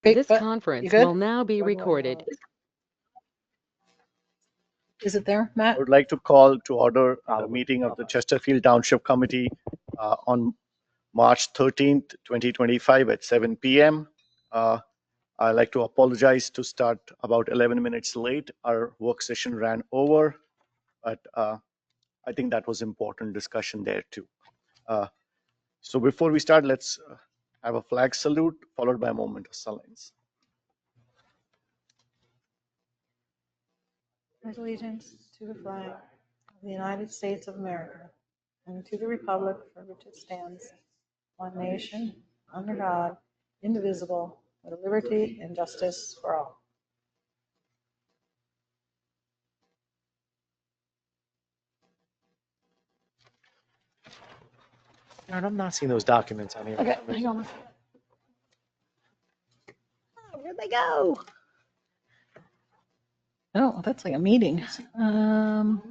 This You conference good? will now be recorded. Is it there, Matt? I would like to call to order the meeting of the Chesterfield Township Committee on March 13th, 2025 at 7 p.m. I'd like to apologize to start about 11 minutes late. Our work session ran over, but I think that was important discussion there too. So before we start, let's have a flag salute followed by a moment of silence. Pledge allegiance to the flag of the United States of America and to the republic for which it stands, one nation, under God, indivisible, with liberty and justice for all. I'm not seeing those documents on here. Okay, hang on. Oh, where'd they go? Oh, that's like a meeting. Oh,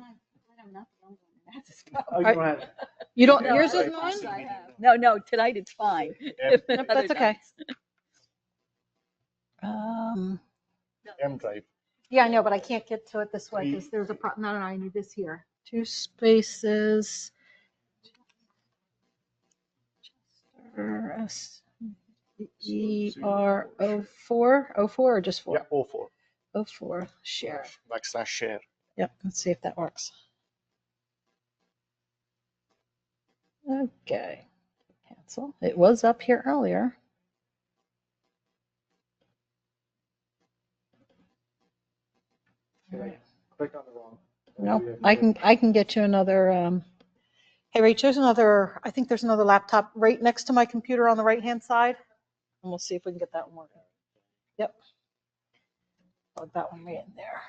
you don't have it. You don't, No, yours I- isn't on? No, tonight it's fine. Yep. Nope, Other that's okay. nights. M drive. Yeah, I know, but I can't get to it this way because there's a problem. No, I need this here. Two spaces. SER04, 04 or just 4? Yeah, 04. 04, share. / share. Yep, let's see if that works. Okay, cancel. It was up here earlier. Clicked on the wrong. Nope, I can get you another. Hey, Rach, there's another. I think there's another laptop right next to my computer on the right hand side, and we'll see if we can get that one working. Yep, plug that one right in there.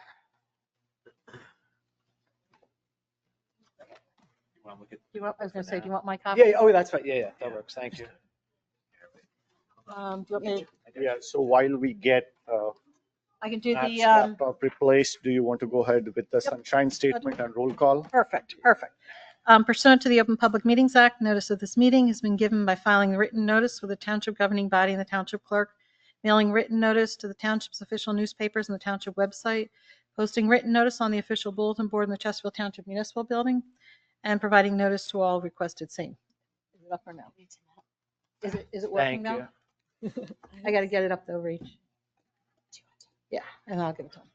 You want to look at? Do you want? I was gonna say, do you want my copy? Yeah. Oh, that's right. Yeah. That works. Thank you. Do you want me? Yeah, so while we get I can do Matt's the. laptop replaced, do you want to go ahead with the sunshine statement and roll call? Perfect. Pursuant to the Open Public Meetings Act, notice of this meeting has been given by filing a written notice with the township governing body and the township clerk, mailing written notice to the township's official newspapers and the township website, posting written notice on the official bulletin board in the Chesterfield Township Municipal Building, and providing notice to all requested same. Is it up or no? Is it working Thank now? you. I got to get it up though, Reach. Yeah, and I'll give it to him.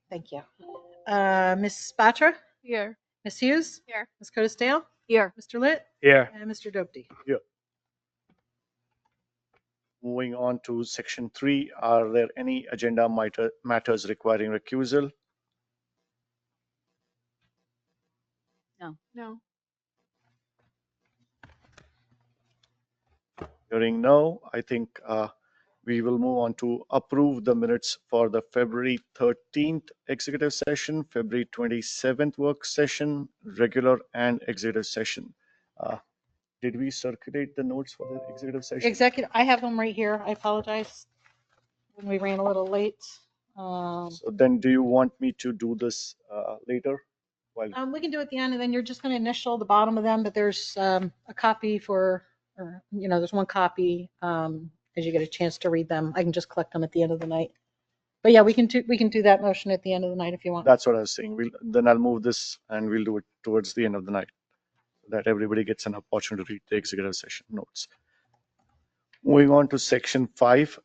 Thank you. Miss Batra? Here. Miss Hughes? Here. Ms. Codestale? Here. Mr. Litt? Here. And Mr. Dopty? Moving on to section 3, are there any agenda matters requiring recusal? No. Hearing no, I think we will move on to approve the minutes for the February 13th executive session, February 27th work session, regular and executive session. Did we circulate the notes for the executive session? Executive, I have them right here. I apologize when we ran a little late. So then do you want me to do this later? While We can do it at the end, and then you're just going to initial the bottom of them, but there's a copy for, or, there's one copy as you get a chance to read them. I can just collect them at the end of the night. But yeah, we can do that motion at the end of the night if you want. That's what I was saying. Then I'll move this and we'll do it towards the end of the night, so that everybody gets an opportunity to read the executive session notes. Moving on to section 5,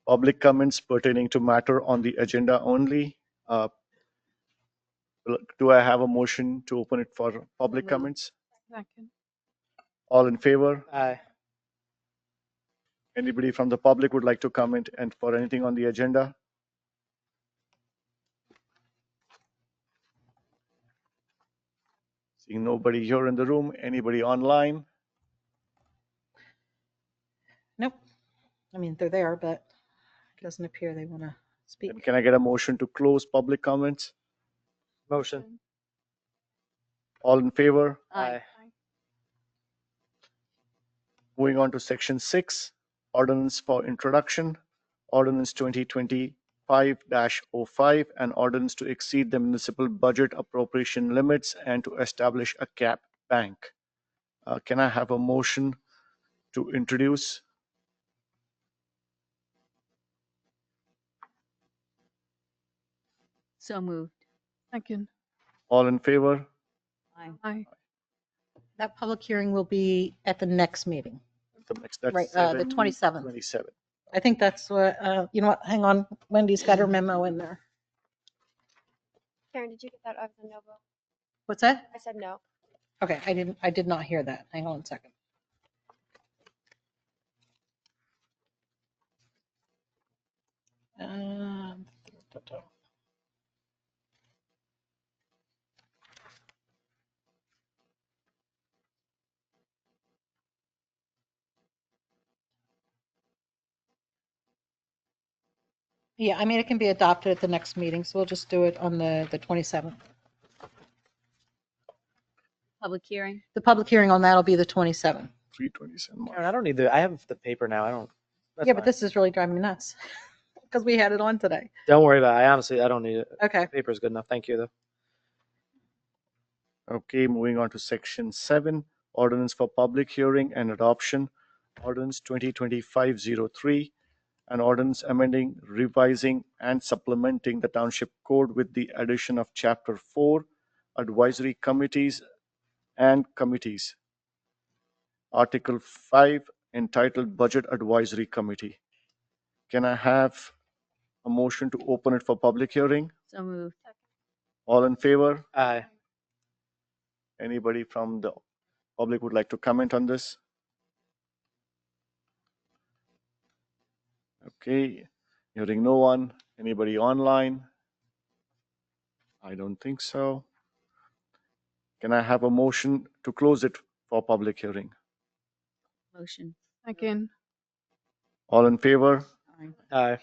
public comments pertaining to matter on the agenda only. Do I have a motion to open it for public comments? Second. All in favor? Aye. Anybody from the public would like to comment and for anything on the agenda? Seeing nobody here in the room, anybody online? Nope. I mean, they're there, but it doesn't appear they want to speak. And can I get a motion to close public comments? Motion. All in favor? Aye. Moving on to section 6, ordinance for introduction, ordinance 2025-05, an ordinance to exceed the municipal budget appropriation limits and to establish a cap bank. Can I have a motion to introduce? So moved. Second. All in favor? Aye. Aye. That public hearing will be at the next meeting, The next, that's right, the 7, 27th. 27. I think that's what, you know what, hang on, Wendy's got her memo in there. Karen, did you get that? I was a no vote. What's that? I said no. Okay, I did not hear that. Hang on a second. Um, Yeah, I mean, it can be adopted at the next meeting, so we'll just do it on the 27th. Public hearing? The public hearing on that will be the 27th. 327. Karen, I don't need I have the paper now. I don't. That's Yeah, but fine. this is really driving me nuts because we had it on today. Don't worry about it. I don't need it. Okay. Paper is good enough. Thank you, though. Okay, moving on to section 7, ordinance for public hearing and adoption. Ordinance 2025-03, an ordinance amending, revising, and supplementing the township code with the addition of chapter 4, advisory committees and committees. Article 5, entitled Budget Advisory Committee. Can I have a motion to open it for public hearing? So moved. All in favor? Aye. Anybody from the public would like to comment on this? Okay, hearing no one. Anybody online? I don't think so. Can I have a motion to close it for public hearing? Motion. Second. All in favor? Aye. Aye.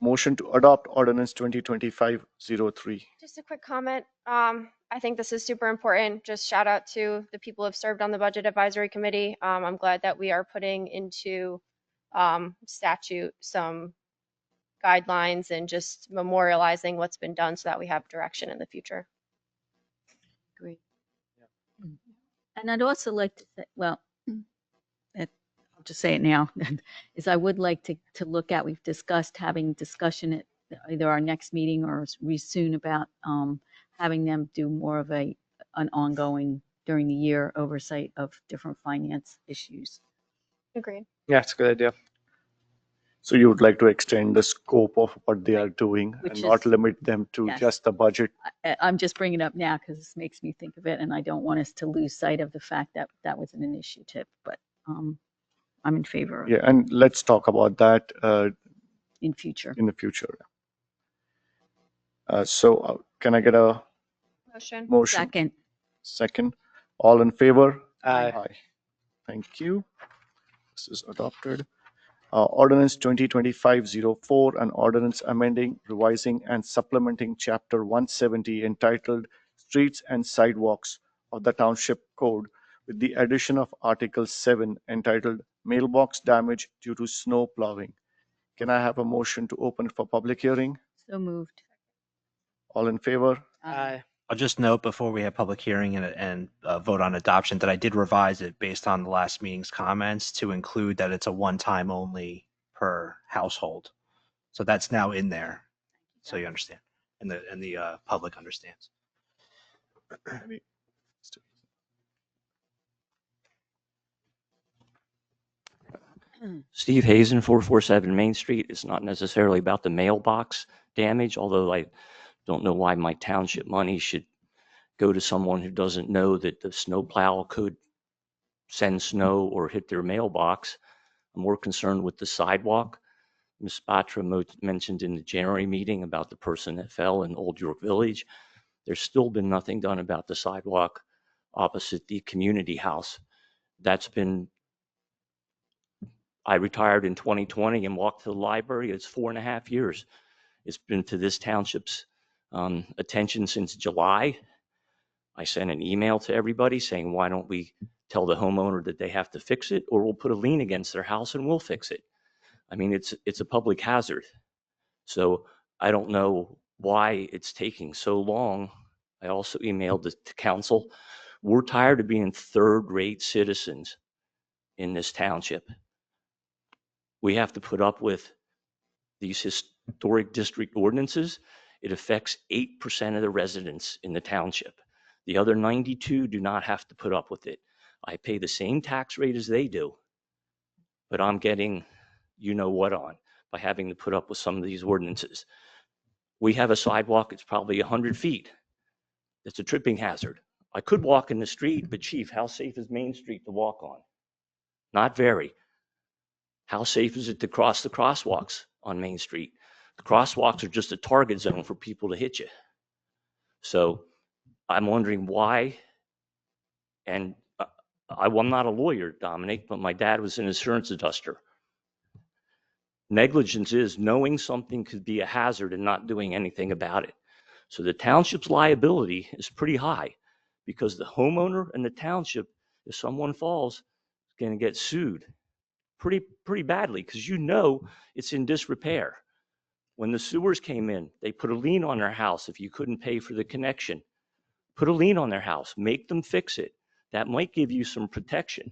Motion to adopt ordinance 2025-03. Just a quick comment. I think this is super important. Just shout out to the people who have served on the Budget Advisory Committee. I'm glad that we are putting into statute some guidelines and just memorializing what's been done so that we have direction in the future. Great. And I'd also like to say, well, I'll just say it now, is I would like to look at, we've discussed having discussion at either our next meeting or soon about having them do more of an ongoing during the year oversight of different finance issues. Agreed. Yeah, it's a good idea. So you would like to extend the scope of what they are doing Which and not is- limit them to Yes. just the budget? I'm just bringing it up now because this makes me think of it, and I don't want us to lose sight of the fact that that was an initiative, but I'm in favor of Yeah, it and let's talk about that in future. in the future. So can I get a Motion. motion? Second. Second. All in favor? Aye. Thank you. This is adopted. Ordinance 2025-04, an ordinance amending, revising, and supplementing Chapter 170 entitled Streets and Sidewalks of the Township Code with the addition of Article 7 entitled Mailbox Damage Due to Snow Plowing. Can I have a motion to open it for public hearing? So moved. All in favor? Aye. I'll just note before we have public hearing and vote on adoption that I did revise it based on the last meeting's comments to include that it's a one-time only per household. So that's now in there, so you understand, and the public understands. Steve Hazen, 447 Main Street. It's not necessarily about the mailbox damage, although I don't know why my township money should go to someone who doesn't know that the snowplow could send snow or hit their mailbox. I'm more concerned with the sidewalk. Ms. Batra mentioned in the January meeting about the person that fell in Old York Village. There's still been nothing done about the sidewalk opposite the community house. I retired in 2020 and walked to the library. It's 4.5 years. It's been to this township's attention since July. I sent an email to everybody saying, why don't we tell the homeowner that they have to fix it, or we'll put a lien against their house and we'll fix it. I mean, it's a public hazard. So I don't know why it's taking so long. I also emailed it to council. We're tired of being third-rate citizens in this township. We have to put up with these historic district ordinances, It affects 8% of the residents in the township. The other 92 do not have to put up with it. I pay the same tax rate as they do, but I'm getting you know what on by having to put up with some of these ordinances. We have a sidewalk, it's probably 100 feet. It's a tripping hazard. I could walk in the street, but Chief, how safe is Main Street to walk on? Not very. How safe is it to cross the crosswalks on Main Street? The crosswalks are just a target zone for people to hit you. So I'm wondering why, and I'm not a lawyer, Dominic, but my dad was an insurance adjuster. Negligence is knowing something could be a hazard and not doing anything about it. So the township's liability is pretty high because the homeowner and the township, if someone falls, is going to get sued pretty badly because you know it's in disrepair. When the sewers came in, they put a lien on their house if you couldn't pay for the connection. Put a lien on their house, make them fix it. That might give you some protection.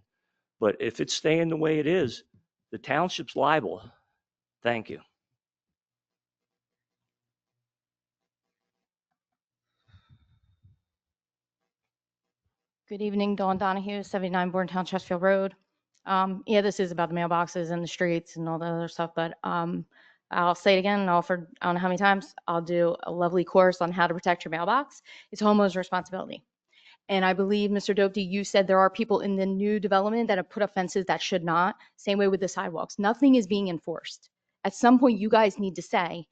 But if it's staying the way it is, the township's liable. Thank you. Good evening, Dawn Donahue, 79 Bourne Chesterfield Road. Yeah, this is about the mailboxes and the streets and all the other stuff, but I'll say it again, and offer, I don't know how many times, I'll do a lovely course on how to protect your mailbox. It's homeowner's responsibility. And I believe, Mr. Dopty, you said there are people in the new development that have put up fences that should not. Same way with the sidewalks. Nothing is being enforced. At some point, you guys need to say,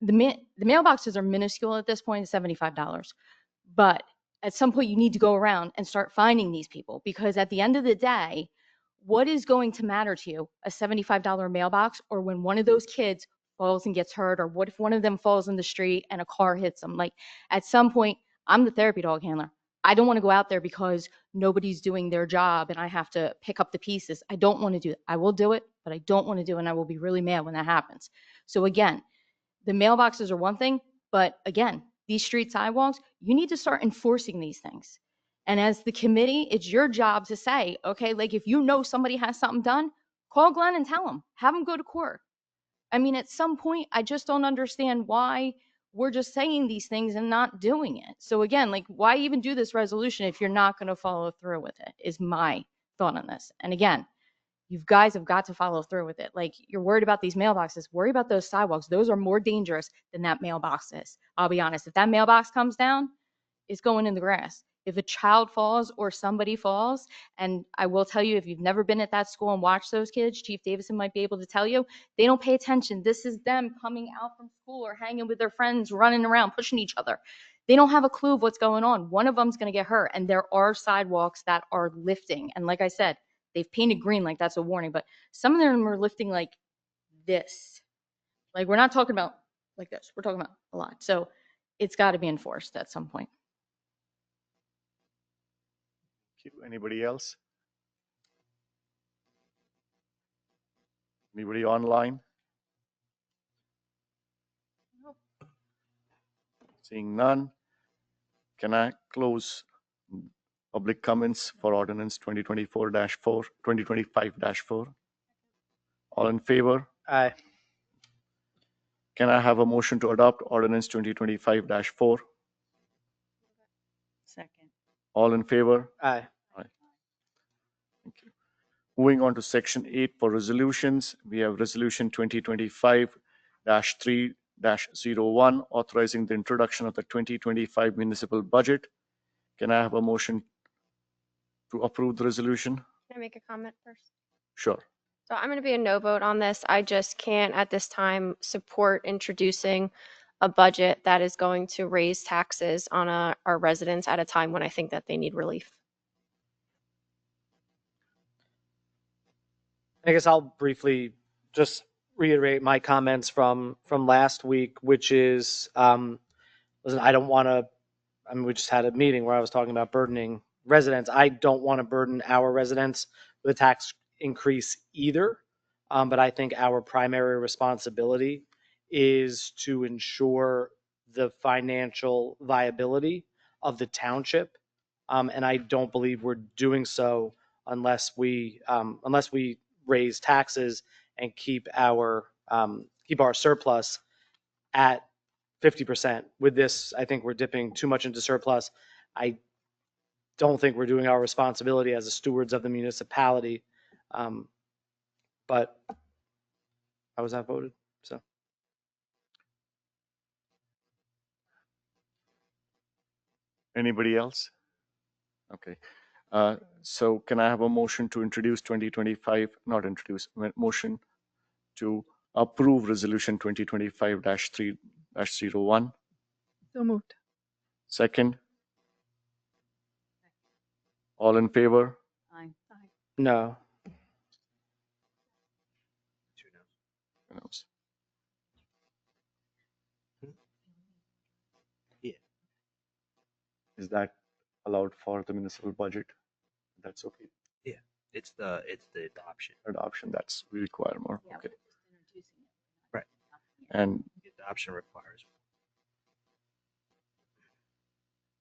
the mailboxes are minuscule at this point, $75. But at some point, you need to go around and start finding these people, because at the end of the day, what is going to matter to you, a $75 mailbox, or when one of those kids falls and gets hurt, or what if one of them falls in the street and a car hits them? Like, at some point, I'm the therapy dog handler. I don't want to go out there because nobody's doing their job and I have to pick up the pieces. I don't want to do it. I will do it, but I don't want to do it, and I will be really mad when that happens. So again, the mailboxes are one thing, but again, these street sidewalks, you need to start enforcing these things. And as the committee, it's your job to say, okay, like if you know somebody has something done, call Glenn and tell him, have him go to court. I mean, at some point, I just don't understand why we're just saying these things and not doing it. So again, like, why even do this resolution if you're not going to follow through with it, is my thought on this. And again, you guys have got to follow through with it. Like, you're worried about these mailboxes, worry about those sidewalks. Those are more dangerous than that mailbox is. I'll be honest. If that mailbox comes down, it's going in the grass. If a child falls or somebody falls, and I will tell you, if you've never been at that school and watched those kids, Chief Davison might be able to tell you, they don't pay attention. This is them coming out from school or hanging with their friends, running around, pushing each other. They don't have a clue of what's going on. One of them's going to get hurt, and there are sidewalks that are lifting. And like I said, they've painted green like that's a warning, but some of them are lifting like this. Like, we're not talking about like this. We're talking about a lot. So it's got to be enforced at some point. Anybody else? Anybody online? Seeing none, can I close public comments for ordinance 2024-4, 2025-4? All in favor? Aye. Can I have a motion to adopt ordinance 2025-4? Second. All in favor? Aye. Thank you. Moving on to section 8 for resolutions, we have resolution 2025-3-01, authorizing the introduction of the 2025 municipal budget. Can I have a motion to approve the resolution? Can I make a comment first? Sure. So I'm going to be a no vote on this. I just can't at this time support introducing a budget that is going to raise taxes on our residents at a time when I think that they need relief. I guess I'll briefly just reiterate my comments from last week, which is, listen, I don't want to, I mean, we just had a meeting where I was talking about burdening residents. I don't want to burden our residents with a tax increase either. But I think our primary responsibility is to ensure the financial viability of the township. And I don't believe we're doing so unless we raise taxes and keep our surplus at 50%. With this, I think we're dipping too much into surplus. I don't think we're doing our responsibility as the stewards of the municipality. But how was that voted? So Anybody else? Okay. So can I have a motion to introduce 2025, not introduce, motion to approve resolution 2025-3-01? So moved. Second? All in favor? Aye. no. Is that allowed for the municipal budget? That's okay. It's the adoption. Adoption, that's, we require more. Yeah, Okay. we're just introducing it. Right. And, The adoption requires.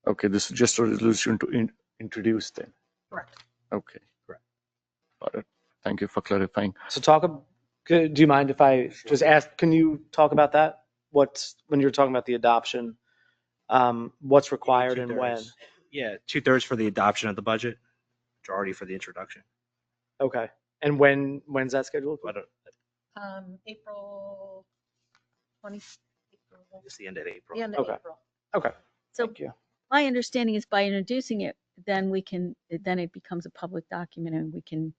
okay, this is just a resolution to introduce then. Correct. Okay. Correct. Got it. Thank you for clarifying. So do you mind if I just ask, can you talk about that? When you're talking about the adoption, what's required and when? Yeah, 2/3 for the adoption of the budget, majority for the introduction. Okay. And when's that scheduled? I don't, April 20. it's the end of April. The end of Okay. April. Okay. So Thank you. my understanding is by introducing it, then it becomes a public document and we can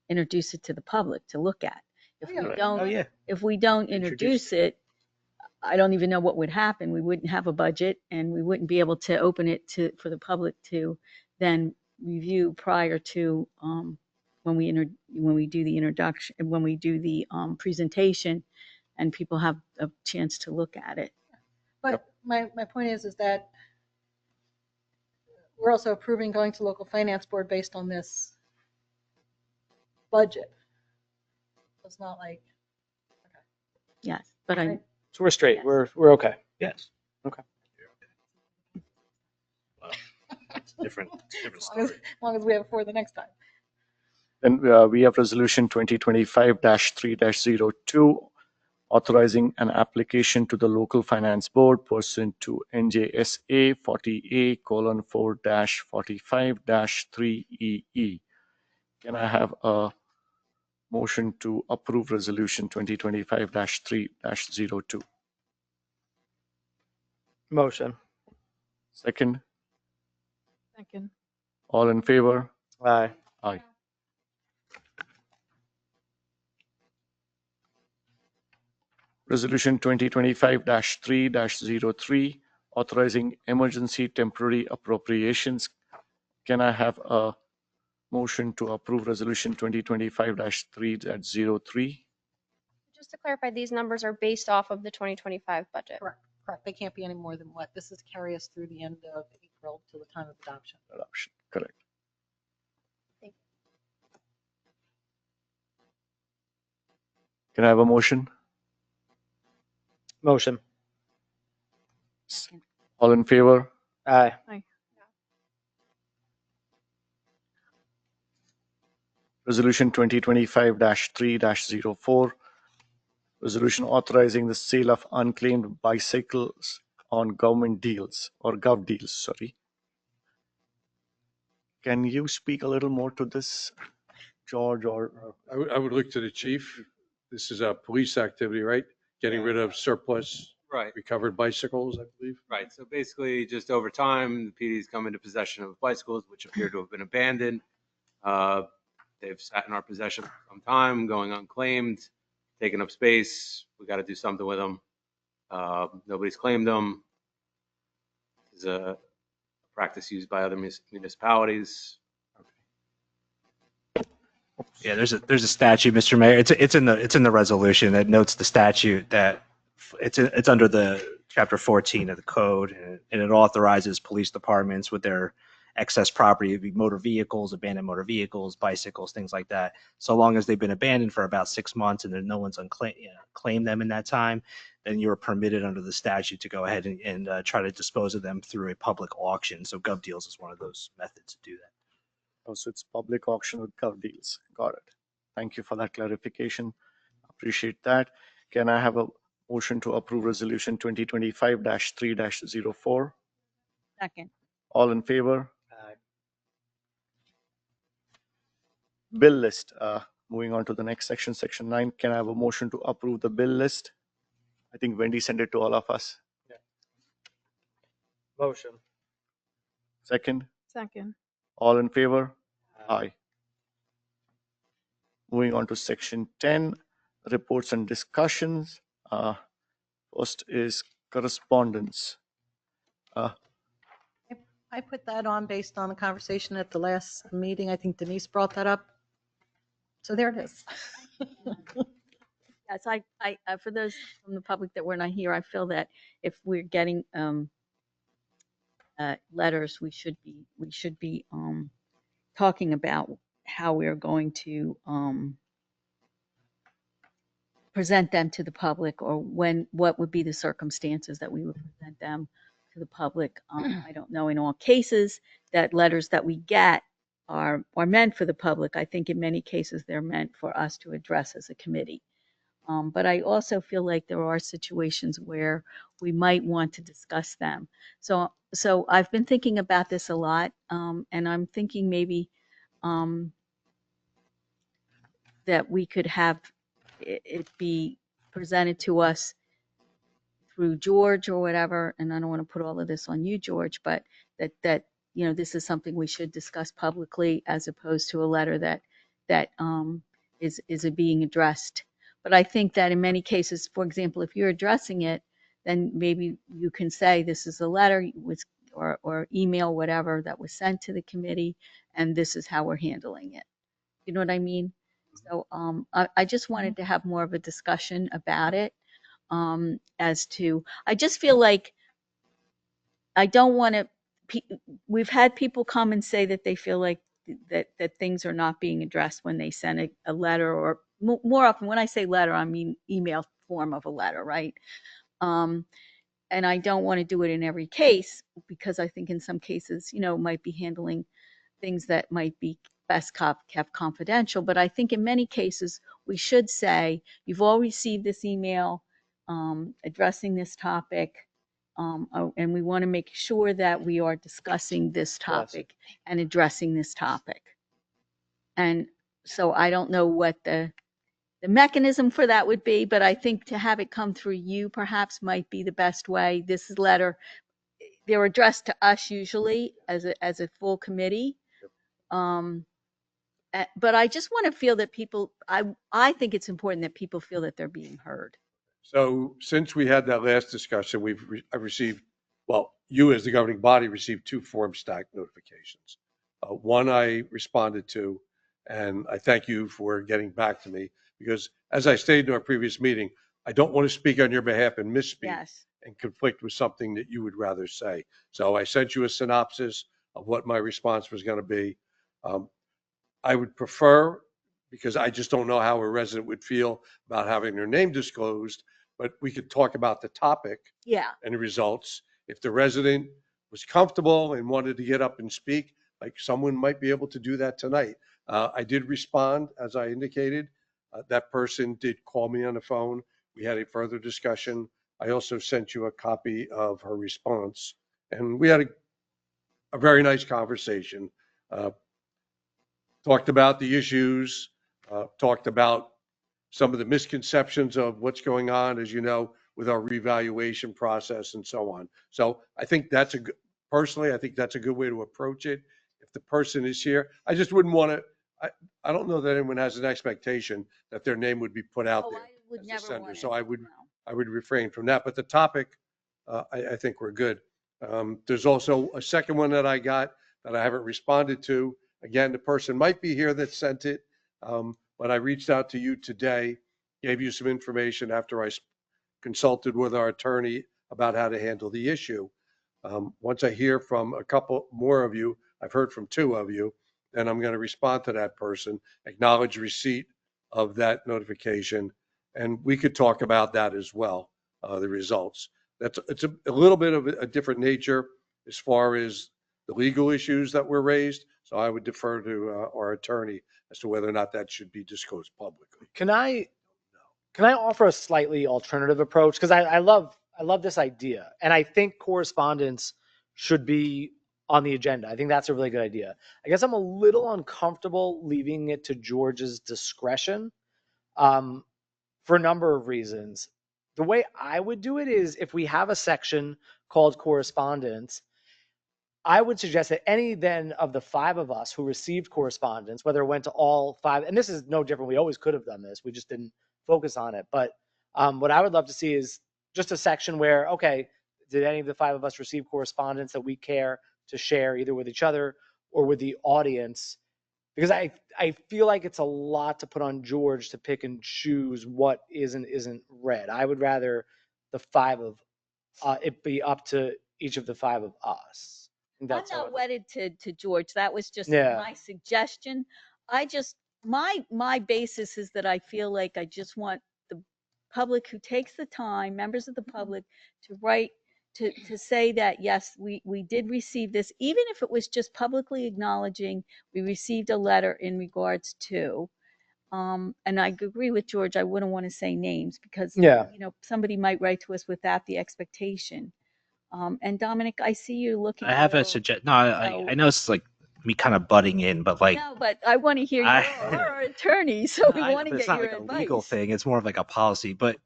introduce it to the public to look at. If Oh, yeah. we Right. don't, Oh, yeah. if we don't Introduce introduce it, I don't even know what would happen. We wouldn't have a budget and we wouldn't be able to open it for the public to then review prior to, when we do the introduction, when we do the, presentation and people have a chance to look at it. But my point is that we're also approving going to local finance board based on this budget. It's not like, Yes, but I, Right. So we're straight. Yes. We're okay. Yes. Okay. Well, different as story. long as we have it for the next time. Then we have resolution 2025-3-02, authorizing an application to the local finance board pursuant to NJSA 40A:4-45-3EE. Can I have a motion to approve resolution 2025-3-02? Motion. Second, Second. all in favor? Aye. Aye. Resolution 2025-3-03, authorizing emergency temporary appropriations. Can I have a motion to approve resolution 2025-3-03? Just to clarify, these numbers are based off of the 2025 budget. Correct. They can't be any more than what, this is carry us through the end of April to the time of adoption. Adoption, correct. Thank Can I have a motion? Motion. second. All in favor? Aye. Resolution 2025-3-04, resolution authorizing the sale of unclaimed bicycles on government deals or gov deals, sorry. Can you speak a little more to this, George, or? I would look to the chief. This is a police activity, right? Getting rid of surplus Right, recovered bicycles, I believe. right. So basically, just over time, the PD's come into possession of bicycles which appear to have been abandoned. They've sat in our possession for some time, going unclaimed, taking up space. We got to do something with them. Nobody's claimed them. This is a practice used by other municipalities. Yeah, there's a statute, Mr. Mayor. It's in the resolution that notes the statute that it's under the chapter 14 of the code, and it authorizes police departments with their excess property, it'd be motor vehicles, abandoned motor vehicles, bicycles, things like that. So long as they've been abandoned for about 6 months and then no one's claimed them in that time, then you're permitted under the statute to go ahead and try to dispose of them through a public auction. So Gov Deals is one of those methods to do that. Oh, so it's public auction with gov deals. Got it. Thank you for that clarification. Appreciate that. Can I have a motion to approve resolution 2025-3-04. Second. All in favor? Bill list. Moving on to the next section, section 9. Can I have a motion to approve the bill list? I think Wendy sent it to all of us. Motion. Second. Second. All in favor? Aye. Moving on to section 10, reports and discussions. First is correspondence. I put that on based on the conversation at the last meeting. I think Denise brought that up. So there it is. Yes, for those from the public that were not here, I feel that if we're getting letters, we should be talking about how we're going to present them to the public, or what would be the circumstances that we would present them to the public. I don't know in all cases that letters that we get are meant for the public. I think in many cases they're meant for us to address as a committee. But I also feel like there are situations where we might want to discuss them. So I've been thinking about this a lot, and I'm thinking maybe that we could have it be presented to us through George or whatever. And I don't want to put all of this on you, George, but that this is something we should discuss publicly, as opposed to a letter that is being addressed. But I think that in many cases, for example, if you're addressing it, then maybe you can say this is a letter or email, whatever, that was sent to the committee, and this is how we're handling it. You know what I mean? So I just wanted to have more of a discussion about it. I just feel like I don't want to. We've had people come and say that they feel like that things are not being addressed when they send a letter, or more often when I say letter, I mean email form of a letter, right? And I don't want to do it in every case, because I think in some cases, might be handling things that might be best kept confidential. But I think in many cases, we should say, you've all received this email addressing this topic, and we want to make sure that we are discussing this topic and addressing this topic. And so I don't know what the mechanism for that would be, but I think to have it come through you perhaps might be the best way. This letter, they're addressed to us usually as a full committee. But I just want to feel that people, I think it's important that people feel that they're being heard. So since we had that last discussion, I've received, well, you as the governing body received 2 form stack notifications. One I responded to, and I thank you for getting back to me, because as I stated in our previous meeting, I don't want to speak on your behalf and misspeak. Yes. And conflict with something that you would rather say. So I sent you a synopsis of what my response was going to be. I would prefer, because I just don't know how a resident would feel about having their name disclosed, but we could talk about the topic and the results. If the resident was comfortable and wanted to get up and speak, like someone might be able to do that tonight. I did respond, as I indicated. That person did call me on the phone. We had a further discussion. I also sent you a copy of her response, and we had a very nice conversation. Talked about the issues, talked about some of the misconceptions of what's going on, as you know, with our revaluation process and so on. So I think personally, I think that's a good way to approach it. If the person is here, I just wouldn't want to, I don't know that anyone has an expectation that their name would be put out there. I would as a never sender. want So it. I would refrain from that. But the topic, I think we're good. There's also a second one that I got that I haven't responded to. Again, the person might be here that sent it, but I reached out to you today, gave you some information after I consulted with our attorney about how to handle the issue. Once I hear from a couple more of you, I've heard from 2 of you, then I'm going to respond to that person, acknowledge receipt of that notification, and we could talk about that as well, the results. It's a little bit of a different nature as far as the legal issues that were raised. So I would defer to our attorney as to whether or not that should be disclosed publicly. Can I can I offer a slightly alternative approach? Because I love this idea, and I think correspondence should be on the agenda. I think that's a really good idea. I guess I'm a little uncomfortable leaving it to George's discretion, for a number of reasons. The way I would do it is if we have a section called correspondence, I would suggest that any then of the five of us who received correspondence, whether it went to all five, and this is no different, we always could have done this, we just didn't focus on it. But what I would love to see is just a section where, okay, did any of the five of us receive correspondence that we care to share either with each other or with the audience? Because I feel like it's a lot to put on George to pick and choose what is and isn't read. I would rather the five of it be up to each of the five of us. I think I'm that's how not wedded to George. That was just Yeah. my suggestion. I just, my basis is that I feel like I just want the public who takes the time, members of the public, to write, to say that, yes, we did receive this, even if it was just publicly acknowledging we received a letter in regards to, and I agree with George, I wouldn't want to say names because, Yeah. you know, somebody might write to us without the expectation. And Dominic, I see you looking. I have a little- suggestion. No, I so- know it's like me kind of butting in, but like, No, but I want to hear I- you're our attorney, so we I want know, to it's get not your like a advice. legal thing. It's more of like a policy. But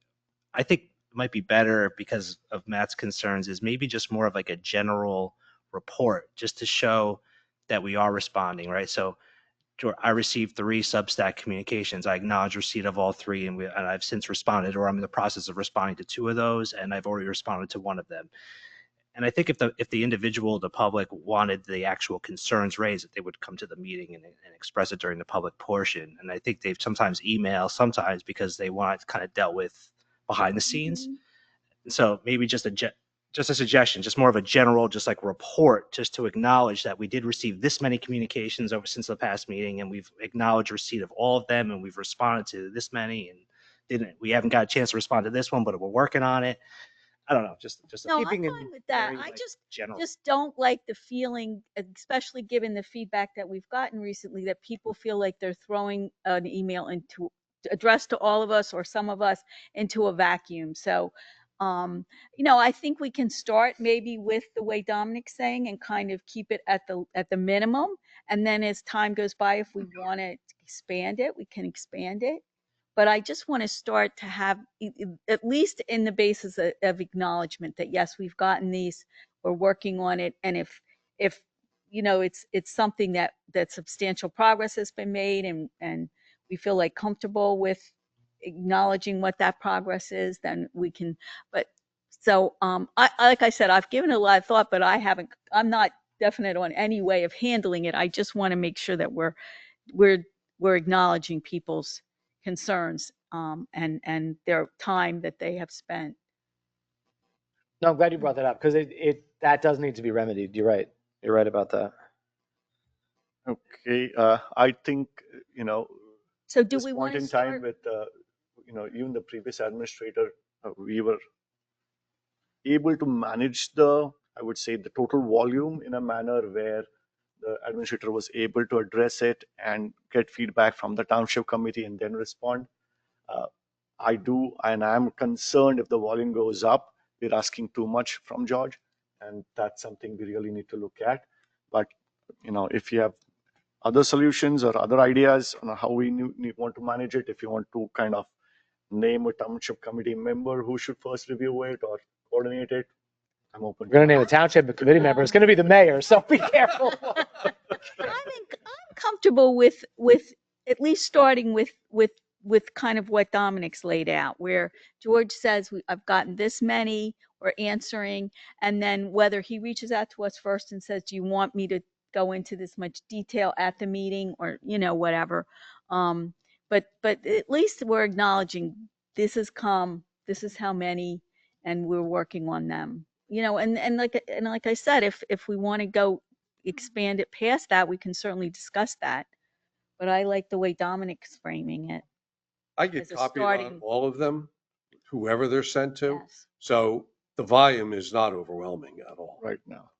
I think it might be better because of Matt's concerns is maybe just more of like a general report just to show that we are responding, right? So I received 3 Substack communications. I acknowledge receipt of all 3, and I've since responded, or I'm in the process of responding to 2 of those, and I've already responded to 1 of them. And I think if the individual, the public, wanted the actual concerns raised, that they would come to the meeting and express it during the public portion. And I think they've sometimes email, sometimes because they want it kind of dealt with behind the scenes. Mhm. So maybe just a suggestion, just more of a general, just like report, just to acknowledge that we did receive this many communications over since the past meeting, and we've acknowledged receipt of all of them, and we've responded to this many, and we haven't got a chance to respond to this one, but we're working on it. I don't know, just No, I'm keeping it fine with that. very, I like, just general. don't like the feeling, especially given the feedback that we've gotten recently, that people feel like they're throwing an email into addressed to all of us or some of us into a vacuum. So, you know, I think we can start maybe with the way Dominic's saying and kind of keep it at the minimum. And then as time goes by, if we want to expand it, we can expand it. But I just want to start to have at least in the basis of acknowledgement that yes, we've gotten these, we're working on it, and if you know it's something that substantial progress has been made, and we feel like comfortable with acknowledging what that progress is, then we can. But so I like I said, I've given it a lot of thought, but I'm not definite on any way of handling it. I just want to make sure that we're acknowledging people's concerns and their time that they have spent. No, I'm glad you brought that up because that does need to be remedied. You're right. You're right about that. Okay, I think, So do this we point want to in time start? with, even the previous administrator, we were able to manage I would say, the total volume in a manner where the administrator was able to address it and get feedback from the township committee and then respond. I do, and I'm concerned if the volume goes up, we're asking too much from George, and that's something we really need to look at. But, if you have other solutions or other ideas on how we want to manage it, if you want to kind of name a township committee member who should first review it or coordinate it, I'm open. We're going to name a township committee member. It's going to be the mayor, so be careful. I'm comfortable with at least starting with kind of what Dominic's laid out, where George says I've gotten this many, we're answering, and then whether he reaches out to us first and says, do you want me to go into this much detail at the meeting, or whatever. But at least we're acknowledging this has come, this is how many, and we're working on them. And like I said, if we want to go expand it past that, we can certainly discuss that. But I like the way Dominic's framing it. I get As a copied on starting- all of them, whoever they're sent to. Yes. So the volume is not overwhelming at all. Right now.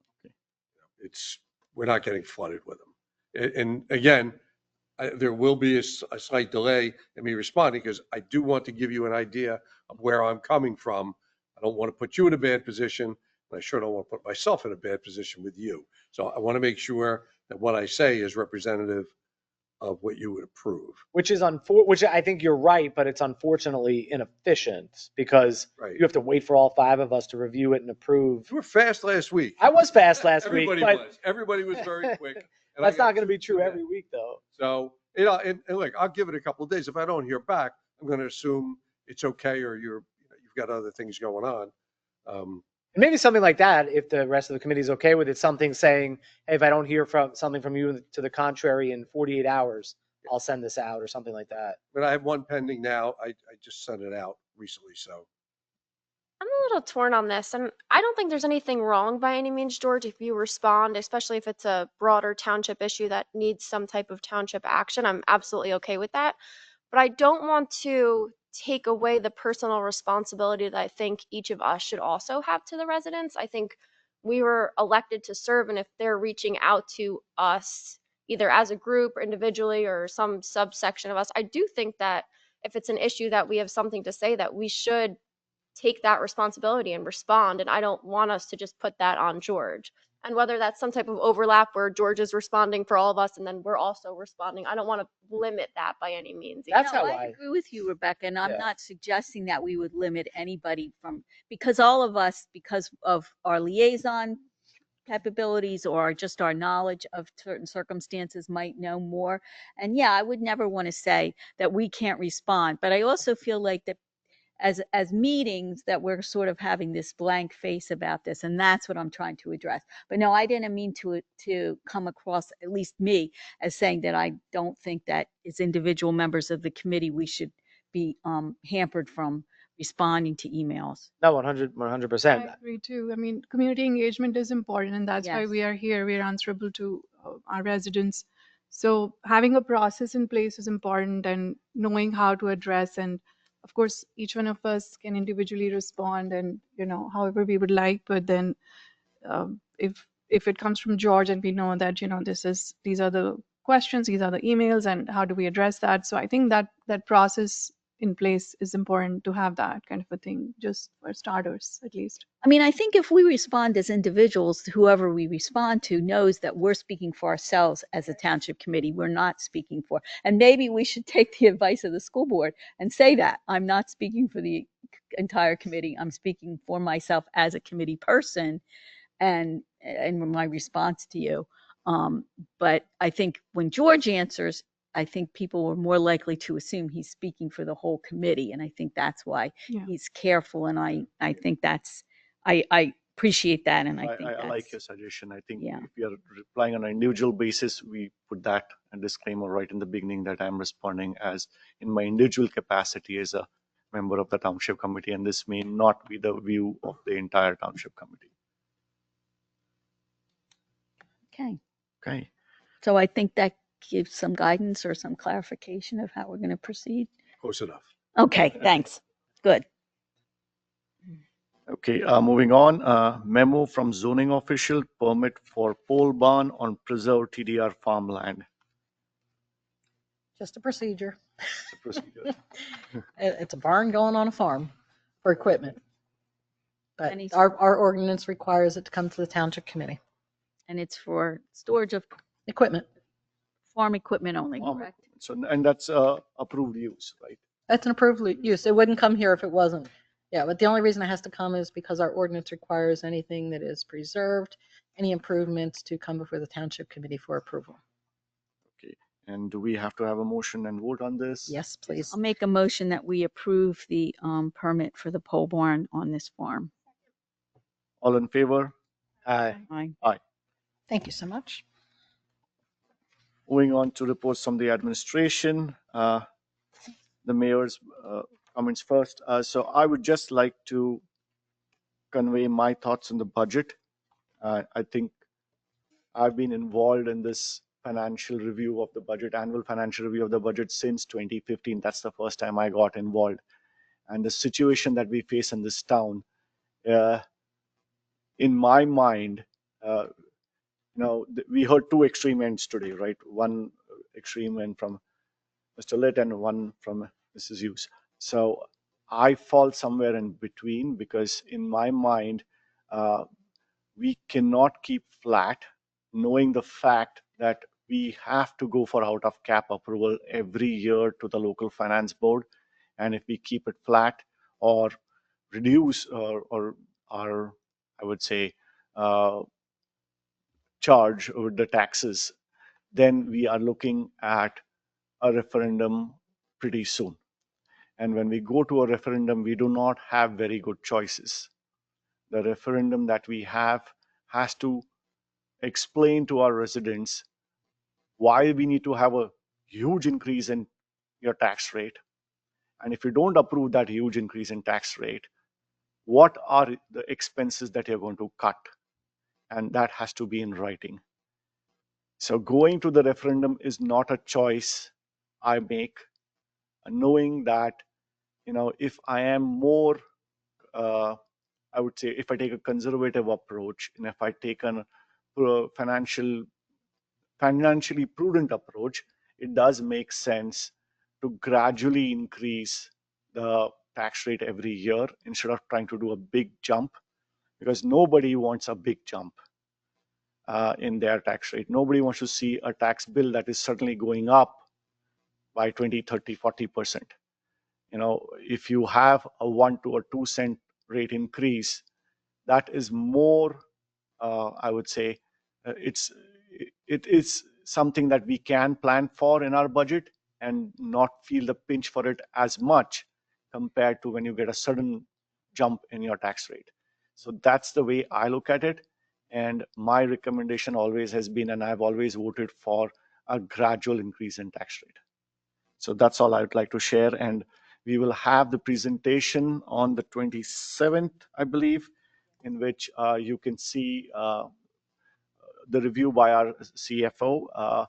We're not getting flooded with them. And again, there will be a slight delay in me responding because I do want to give you an idea of where I'm coming from. I don't want to put you in a bad position, and I sure don't want to put myself in a bad position with you. So I want to make sure that what I say is representative of what you would approve. Which I think you're right, but it's unfortunately inefficient because Right. you have to wait for all 5 of us to review it and approve. You were fast last week. I was fast last week, Everybody but was. Everybody was very quick. and that's I got not going to be two true today. every week, though. So, and look, I'll give it a couple of days. If I don't hear back, I'm going to assume it's okay or you've got other things going on. Maybe something like that, if the rest of the committee is okay with it, something saying, hey, if I don't hear something from you to the contrary in 48 hours, I'll send this out or something like that. But I have one pending now. I just sent it out recently. So I'm a little torn on this, and I don't think there's anything wrong by any means, George, if you respond, especially if it's a broader township issue that needs some type of township action. I'm absolutely okay with that. But I don't want to take away the personal responsibility that I think each of us should also have to the residents. I think we were elected to serve, and if they're reaching out to us, either as a group or individually or some subsection of us, I do think that if it's an issue that we have something to say, that we should take that responsibility and respond. And I don't want us to just put that on George. And whether that's some type of overlap where George is responding for all of us and then we're also responding, I don't want to limit that by any means. That's No, how I I- agree with you, Rebecca, and I'm Yeah. not suggesting that we would limit anybody from, because all of us, because of our liaison capabilities or just our knowledge of certain circumstances, might know more. And yeah, I would never want to say that we can't respond, but I also feel like that as meetings that we're sort of having this blank face about this, and that's what I'm trying to address. But no, I didn't mean to come across, at least me, as saying that I don't think that as individual members of the committee we should be hampered from responding to emails. No, 100%. I agree too. I mean, community engagement is important, and that's why Yes. we are here. We are answerable to our residents. So having a process in place is important, and knowing how to address. And of course, each one of us can individually respond, and however we would like. But then, if it comes from George, and we know that these are the questions, these are the emails, and how do we address that? So I think that process in place is important to have that kind of a thing, just for starters, at least. I mean, I think if we respond as individuals, whoever we respond to knows that we're speaking for ourselves as a township committee. We're not speaking for, and maybe we should take the advice of the school board and say that I'm not speaking for the entire committee. I'm speaking for myself as a committee person and my response to you. But I think when George answers, I think people are more likely to assume he's speaking for the whole committee. And I think that's why Yeah. he's careful. And I think I appreciate that. And I think I like your that's, suggestion. I think Yeah. if we are replying on an individual basis, we put that a disclaimer right in the beginning that I'm responding as in my individual capacity as a member of the township committee, and this may not be the view of the entire township committee. okay. Okay. So I think that gives some guidance or some clarification of how we're going to proceed. close enough. Okay, thanks. Good. Okay, moving on, memo from zoning official, permit for pole barn on preserved TDR farmland. Just a procedure. It's a procedure. It's a barn going on a farm for equipment. But And he's- our ordinance requires it to come to the township committee. And it's for storage of Equipment, farm equipment only, Farm correct? So, and that's approved use, right? that's an approved use. It wouldn't come here if it wasn't. Yeah, but the only reason it has to come is because our ordinance requires anything that is preserved, any improvements to come before the township committee for approval. And do we have to have a motion and vote on this? Yes, please. I'll make a motion that we approve the permit for the pole barn on this farm. All in favor? Aye. Aye. Thank you so much. Moving on to reports from the administration, the mayor's comments first. So I would just like to convey my thoughts on the budget. I think I've been involved in this financial review of the budget, annual financial review of the budget since 2015. That's the first time I got involved. And the situation that we face in this town, in my mind, we heard two extreme ends today, right? One extreme and from Mr. Litt and one from Mrs. Hughes. So I fall somewhere in between because in my mind, we cannot keep flat knowing the fact that we have to go for out of cap approval every year to the local finance board. And if we keep it flat or reduce or I would say, charge with the taxes, then we are looking at a referendum pretty soon. And when we go to a referendum, we do not have very good choices. The referendum that we have has to explain to our residents why we need to have a huge increase in your tax rate. And if you don't approve that huge increase in tax rate, what are the expenses that you're going to cut? And that has to be in writing. So going to the referendum is not a choice I make, knowing that, if I am more, I would say, if I take a conservative approach and if I take a financially prudent approach, it does make sense to gradually increase the tax rate every year instead of trying to do a big jump, because nobody wants a big jump in their tax rate. Nobody wants to see a tax bill that is certainly going up by 20, 30, 40%. If you have a 1 to a 2 cent rate increase, that is more, I would say, it is something that we can plan for in our budget and not feel the pinch for it as much compared to when you get a sudden jump in your tax rate. So that's the way I look at it. And my recommendation always has been, and I've always voted for, a gradual increase in tax rate. So that's all I would like to share. And we will have the presentation on the 27th, I believe, in which you can see the review by our CFO,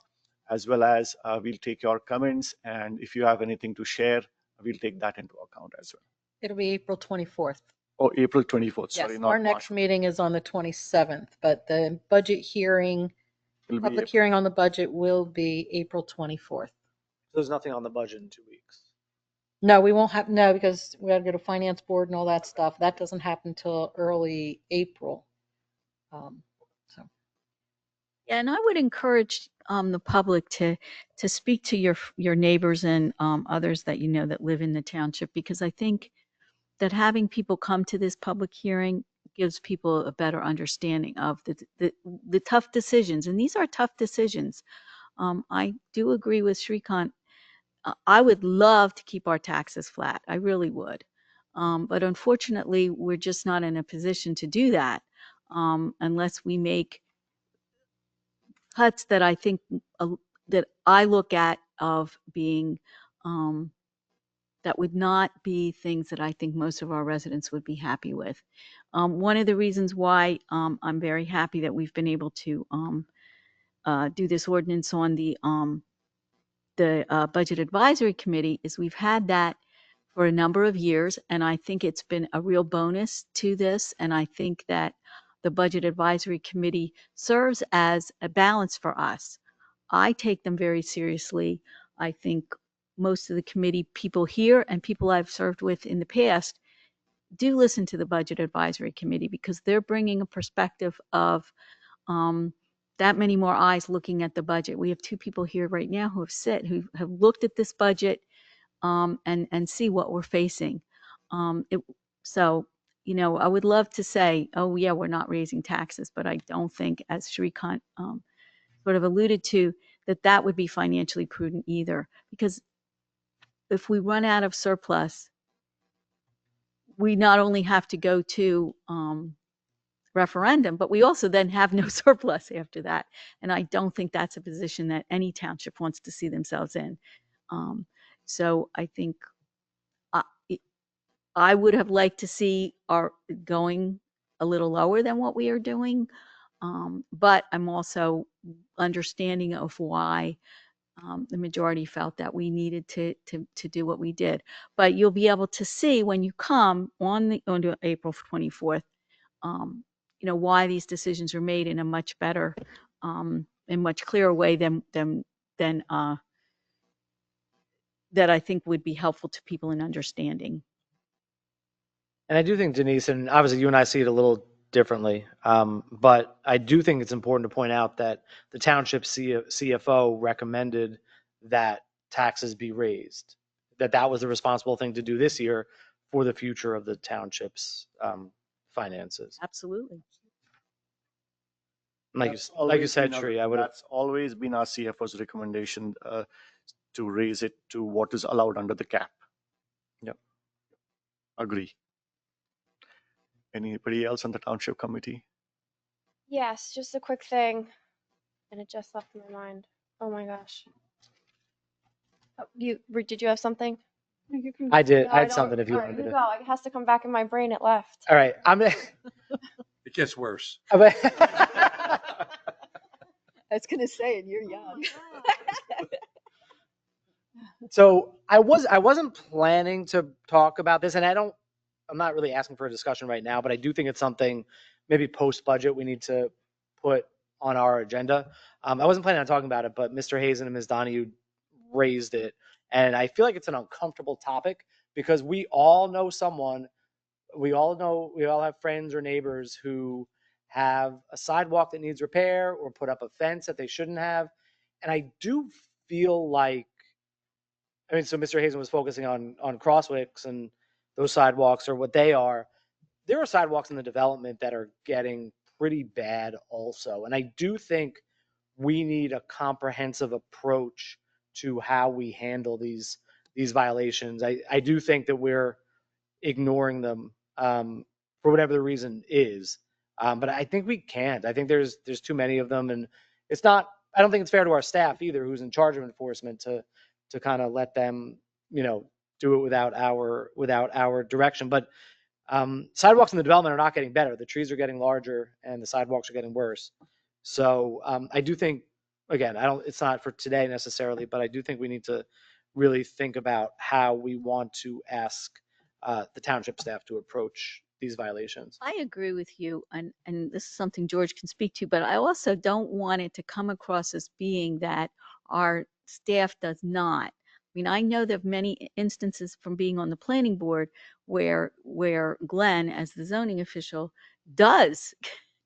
as well as we'll take your comments. And if you have anything to share, we'll take that into account as well. It'll be April 24th. Oh, April 24th, Yes, sorry, not our next March. meeting is on the 27th, but the budget hearing, It'll be public April. hearing on the budget will be April 24th. There's nothing on the budget in 2 weeks. No, we won't have, no, because we got to go to finance board and all that stuff. That doesn't happen until early April. So Yeah, and I would encourage the public to speak to your neighbors and others that you know that live in the township, because I think that having people come to this public hearing gives people a better understanding of the tough decisions, and these are tough decisions. I do agree with Shrikant. I would love to keep our taxes flat. I really would. But unfortunately, we're just not in a position to do that unless we make cuts that I think that I look at of being that would not be things that I think most of our residents would be happy with. One of the reasons why I'm very happy that we've been able to do this ordinance on the Budget Advisory Committee is we've had that for a number of years, and I think it's been a real bonus to this, and I think that the Budget Advisory Committee serves as a balance for us. I take them very seriously. I think most of the committee people here and people I've served with in the past do listen to the Budget Advisory Committee because they're bringing a perspective of that many more eyes looking at the budget. We have 2 people here right now who have looked at this budget and see what we're facing. So, I would love to say, oh yeah, we're not raising taxes, but I don't think, as Shrikant sort of alluded to, that would be financially prudent either. Because if we run out of surplus, we not only have to go to referendum, but we also then have no surplus after that. And I don't think that's a position that any township wants to see themselves in. So I think I would have liked to see our going a little lower than what we are doing. But I'm also understanding of why the majority felt that we needed to do what we did. But you'll be able to see when you come on April 24th, why these decisions are made in a much better, and much clearer way than that I think would be helpful to people in understanding. And I do think, Denise, and obviously you and I see it a little differently, but I do think it's important to point out that the township CFO recommended that taxes be raised, that was the responsible thing to do this year for the future of the township's finances. Absolutely. Like That's you always said, been our- Sri, I would have. That's always been our CFO's recommendation to raise it to what is allowed under the cap. Yep. Agree. Anybody else on the township committee? Yes, just a quick thing, and it just left my mind. Oh my gosh. Did you have something? You can I did. No, I had don't. something if you All right, wanted you to. go. It has to come back in my brain. It left. All right. It gets worse. I was going to say, and you're young. So I wasn't planning to talk about this, and I'm not really asking for a discussion right now, but I do think it's something maybe post budget we need to put on our agenda. I wasn't planning on talking about it, but Mr. Hazen and Ms. Donahue raised it, and I feel like it's an uncomfortable topic because we all know someone, we all have friends or neighbors who have a sidewalk that needs repair or put up a fence that they shouldn't have, and I do feel like, I mean, so Mr. Hazen was focusing on Crosswicks and those sidewalks or what they are. There are sidewalks in the development that are getting pretty bad also. And I do think we need a comprehensive approach to how we handle these violations. I do think that we're ignoring them for whatever the reason is. But I think we can't. I think there's too many of them, and it's not. I don't think it's fair to our staff either, who's in charge of enforcement, to kind of let them, do it without our direction. But sidewalks in the development are not getting better. The trees are getting larger, and the sidewalks are getting worse. So I do think, again, it's not for today necessarily, but I do think we need to really think about how we want to ask the township staff to approach these violations. I agree with you, and this is something George can speak to, but I also don't want it to come across as being that our staff does not. I mean, I know there are many instances from being on the planning board where Glenn, as the zoning official, does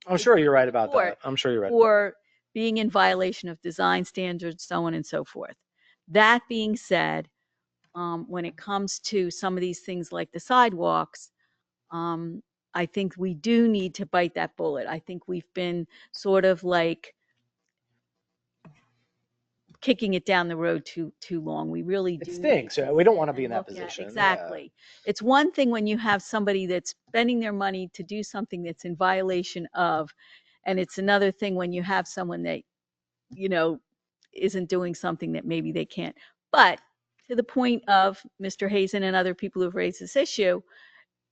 I'm sure you're right about report that. I'm sure you're right. for being in violation of design standards, so on and so forth. That being said, when it comes to some of these things like the sidewalks, I think we do need to bite that bullet. I think we've been sort of like kicking it down the road too long. We really do. It stinks. need to We don't sit want to be and in that look at- position. Yeah. Exactly. It's one thing when you have somebody that's spending their money to do something that's in violation of, and it's another thing when you have someone that, isn't doing something that maybe they can't. But to the point of Mr. Hazen and other people who've raised this issue,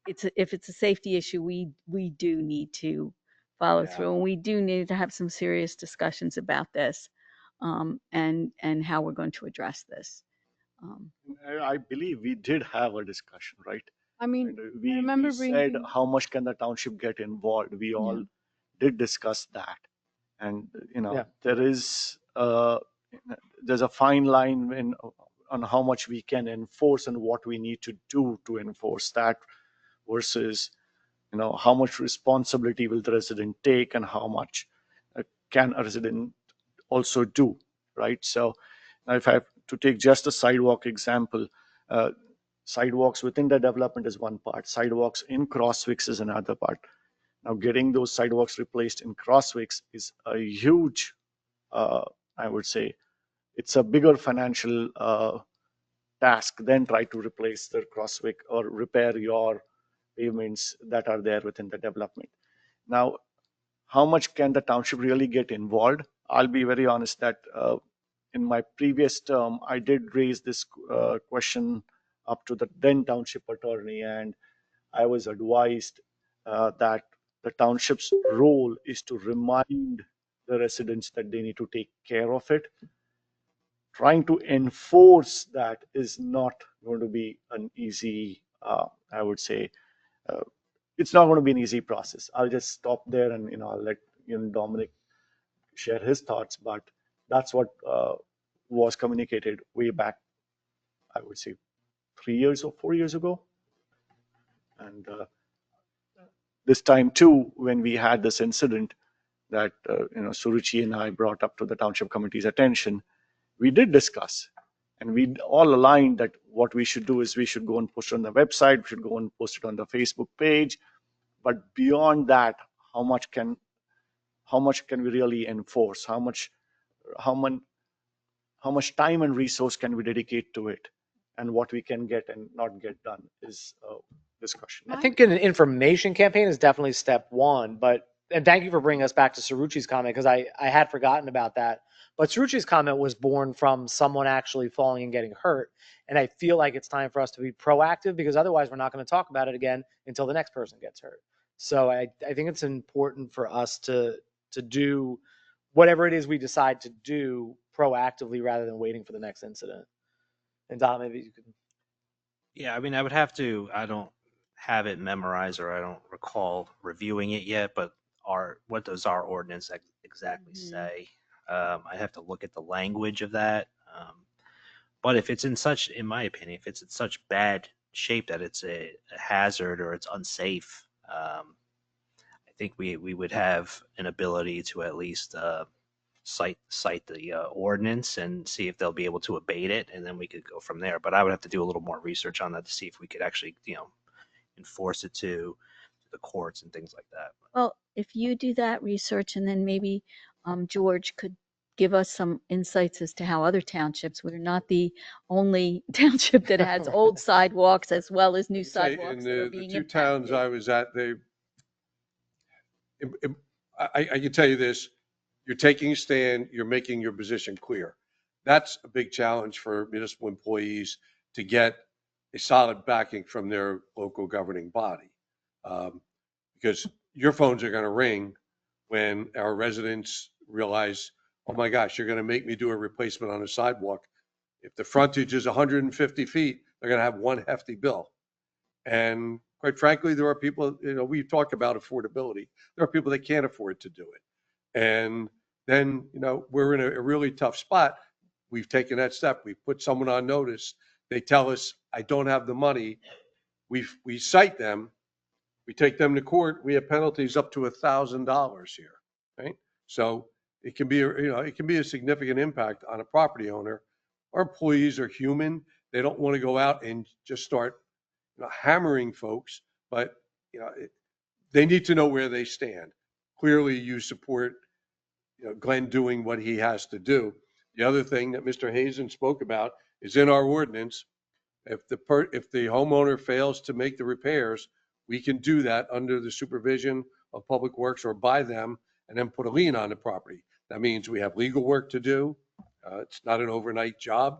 if it's a safety issue, we do need to follow Yeah. through, and we do need to have some serious discussions about this, and how we're going to address this. I believe we did have a discussion, right? I mean, And we remember said bringing- how much can the township get involved. We all did discuss that, and Yeah. there is there's a fine line on how much we can enforce and what we need to do to enforce that versus how much responsibility will the resident take and how much can a resident also do, right? So now if I have to take just a sidewalk example, sidewalks within the development is one part, sidewalks in Crosswicks is another part. Now getting those sidewalks replaced in Crosswicks is a huge, I would say, it's a bigger financial task than try to replace the Crosswick or repair your pavements that are there within the development. Now, how much can the township really get involved? I'll be very honest that in my previous term, I did raise this question up to the then township attorney, and I was advised that the township's role is to remind the residents that they need to take care of it. Trying to enforce that is not going to be an easy, I would say, it's not going to be an easy process. I'll just stop there and I'll let Dominic share his thoughts. But that's what was communicated way back, I would say 3 years or 4 years ago. And this time too, when we had this incident that Suruchi and I brought up to the township committee's attention, we did discuss, and we all aligned that what we should do is we should go and post it on the website, we should go and post it on the Facebook page. But beyond that, how much can we really enforce? How much time and resource can we dedicate to it, and what we can get and not get done is a discussion. I think an information campaign is definitely step one, and thank you for bringing us back to Saruchi's comment, because I had forgotten about that. But Saruchi's comment was born from someone actually falling and getting hurt. And I feel like it's time for us to be proactive, because otherwise we're not going to talk about it again until the next person gets hurt. So I think it's important for us to do whatever it is we decide to do proactively rather than waiting for the next incident. And Dom, maybe you could. Yeah, I mean, I don't have it memorized, or I don't recall reviewing it yet, but what does our ordinance exactly say? I have to look at the language of that. But if it's in my opinion, if it's in such bad shape that it's a hazard or it's unsafe, I think we would have an ability to at least cite the ordinance and see if they'll be able to abate it, and then we could go from there. But I would have to do a little more research on that to see if we could actually, enforce it to the courts and things like that. Well, if you do that research, and then maybe George could give us some insights as to how other townships, we're not the only township that has old sidewalks as well as new Say, sidewalks in that are the being two towns impacted. I was at, I can tell you this, you're taking a stand, you're making your position clear. That's a big challenge for municipal employees to get a solid backing from their local governing body. Because your phones are going to ring when our residents realize, oh my gosh, you're going to make me do a replacement on a sidewalk. If the frontage is 150 feet, they're going to have one hefty bill. And quite frankly, there are people, we talk about affordability. There are people that can't afford to do it. And then, we're in a really tough spot. We've taken that step. We've put someone on notice. They tell us, I don't have the money. We cite them. We take them to court. We have penalties up to $1,000 here, right? So it can be, it can be a significant impact on a property owner. Our employees are human. They don't want to go out and just start hammering folks, but they need to know where they stand. Clearly, you support Glenn doing what he has to do. The other thing that Mr. Hazen spoke about is in our ordinance. If the homeowner fails to make the repairs, we can do that under the supervision of Public Works or by them, and then put a lien on the property. That means we have legal work to do. It's not an overnight job.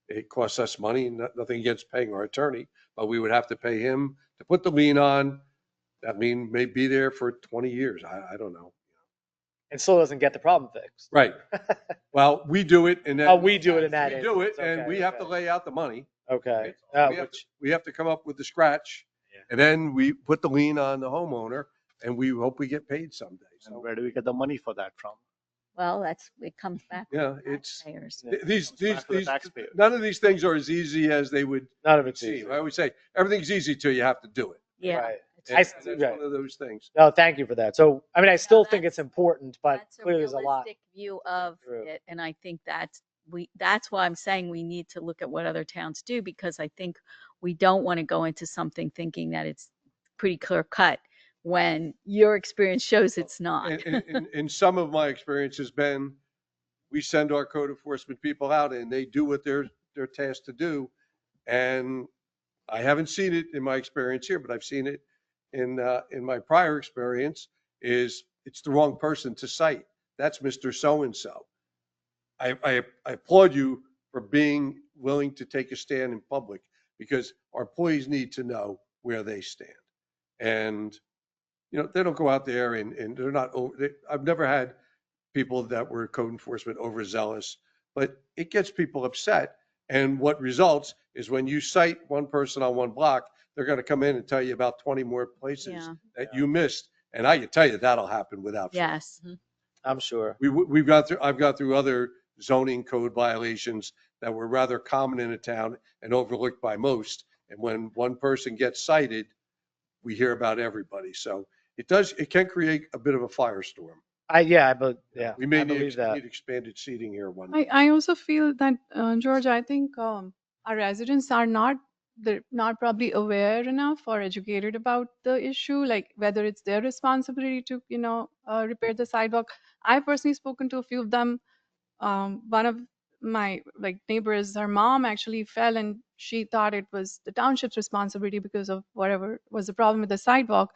It costs us money, nothing against paying our attorney, but we would have to pay him to put the lien on. That lien may be there for 20 years. I don't know. And still doesn't get the problem fixed. Right. Well, we do it, and then we do it in that we do it, instance. and Okay, we have to okay. lay out the money. Okay. We have to come up with the scratch, and then we put the lien on the homeowner, and we hope we get paid someday. And So, where do we get the money for that from? Well, it comes back. to yeah, the it's taxpayers. these Back to the taxpayer. none of these things are as easy as they would None of it's seem. easy. I always say everything's easy till you have to do it. Yeah. Right. And I- that's right. one of those things. No, thank you for that. So, I mean, I still think that's- it's important, but That's clearly there's a lot. realistic view of True. it, and I think that's why I'm saying we need to look at what other towns do, because I think we don't want to go into something thinking that it's pretty clear cut when your experience shows it's not. In some of my experience has been, we send our code enforcement people out and they do what they're tasked to do. And I haven't seen it in my experience here, but I've seen it in my prior experience, is it's the wrong person to cite. That's Mr. So-and-so. I applaud you for being willing to take a stand in public, because our employees need to know where they stand. And, they don't go out there and they're not, I've never had people that were code enforcement overzealous, but it gets people upset. And what results is when you cite one person on one block, they're going to come in and tell you about 20 more places Yeah. that you missed. And I can tell you that'll happen without fail. Yes. I'm sure. I've gone through other zoning code violations that were rather common in a town and overlooked by most. And when one person gets cited, we hear about everybody. So it can create a bit of a firestorm. Yeah, We may I believe that. need expanded seating here one I, day. I also feel that, George, I think our residents are they're not probably aware enough or educated about the issue, like whether it's their responsibility to, repair the sidewalk. I've personally spoken to a few of them. One of my neighbors, her mom actually fell and she thought it was the township's responsibility because of whatever was the problem with the sidewalk.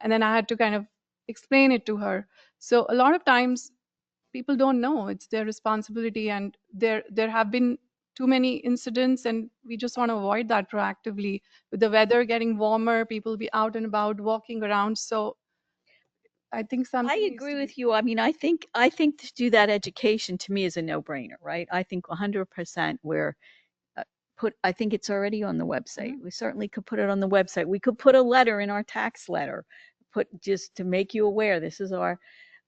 And then I had to kind of explain it to her. So a lot of times people don't know it's their responsibility, and there have been too many incidents, and we just want to avoid that proactively. With the weather getting warmer, people be out and about walking around. So I think something I needs agree to be with you. I mean, I think to do that education to me is a no-brainer, right? I think 100% where I think it's already on the website. We certainly could put it on the website. We could put a letter in our tax letter, put just to make you aware, this is our,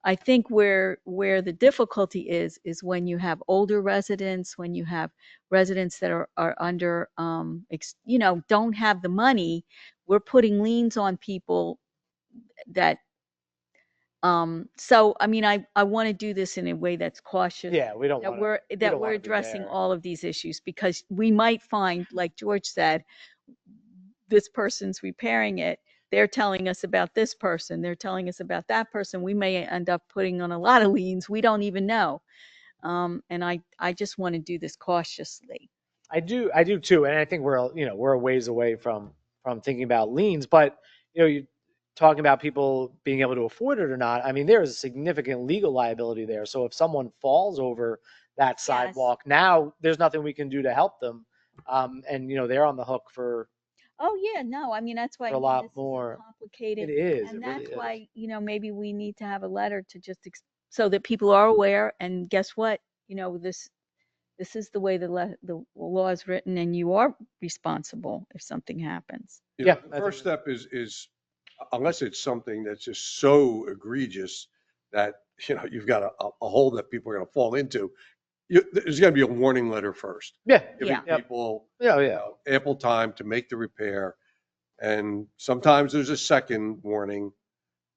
I think where the difficulty is when you have older residents, when you have residents that are under, don't have the money, we're putting liens on people that, so, I mean, I want to do this in a way that's cautious. Yeah, we don't That want we're to. that we're addressing all of these issues, because we might find, like George said, this person's repairing it. They're telling us about this person. They're telling us about that person. We may end up putting on a lot of liens. We don't even know. And I just want to do this cautiously. I do too, and I think we're a ways away from thinking about liens, but you talking about people being able to afford it or not. I mean, there is a significant legal liability there. So if someone falls over that sidewalk, now there's nothing we can do to help them, and they're on the hook for Oh yeah, no, I mean that's why a lot this is more. so complicated. It is. And It really that's is. why, maybe we need to have a letter to just so that people are aware. And guess what? This is the way the law is written, and you are responsible if something happens. Yeah, The first step is unless it's something that's just so egregious that, you've got a hole that people are going to fall into, there's got to be a warning letter first. Yeah. Giving Yeah. people Yeah. ample time to make the repair. And sometimes there's a second warning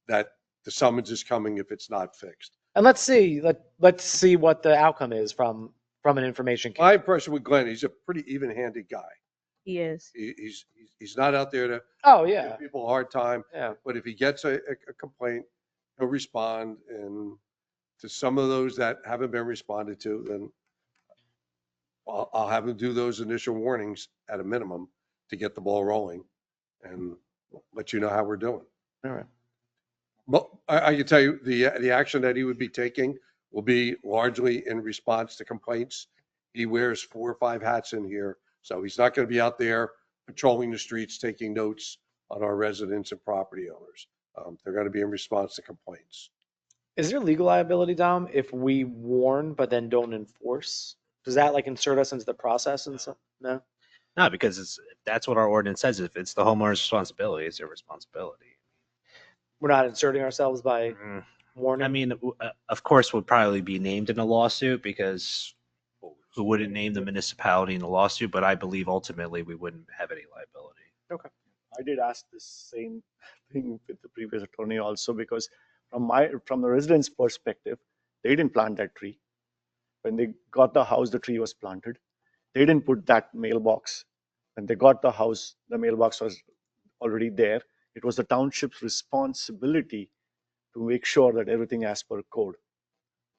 that the summons is coming if it's not fixed. And let's see what the outcome is from an information. My impression with Glenn, he's a pretty even-handed guy. He is. He's not out there to Oh yeah. give people a hard time. Yeah. But if he gets a complaint, he'll respond. And to some of those that haven't been responded to, then I'll have him do those initial warnings at a minimum to get the ball rolling and let you know how we're doing. All right. But I can tell you the action that he would be taking will be largely in response to complaints. He wears 4 or 5 hats in here, so he's not going to be out there patrolling the streets, taking notes on our residents and property owners. They're going to be in response to complaints. Is there legal liability, Dom, if we warn but then don't enforce? Does that insert us into the process and so? No. No, because that's what our ordinance says. If it's the homeowner's responsibility, it's their responsibility. We're not inserting ourselves by warning. I mean, of course, would probably be named in a lawsuit, because who wouldn't name the municipality in the lawsuit? But I believe ultimately we wouldn't have any liability. Okay. I did ask the same thing with the previous attorney also, because from the residents' perspective, they didn't plant that tree. When they got the house, the tree was planted. They didn't put that mailbox. When they got the house, the mailbox was already there. It was the township's responsibility to make sure that everything as per code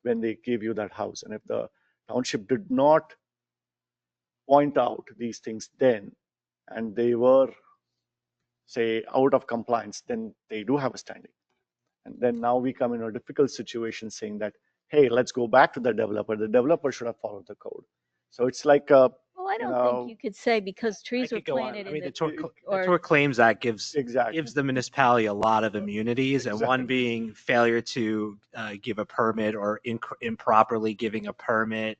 when they gave you that house. And if the township did not point out these things then, and they were, say, out of compliance, then they do have a standing. And then now we come in a difficult situation saying that, hey, let's go back to the developer. The developer should have followed the code. So it's like a, Well, I don't think you could say because trees were could go on. planted I mean, in the Tort or Claims Act gives exactly. the municipality a lot of immunities, and one being failure to give a permit or improperly giving a permit.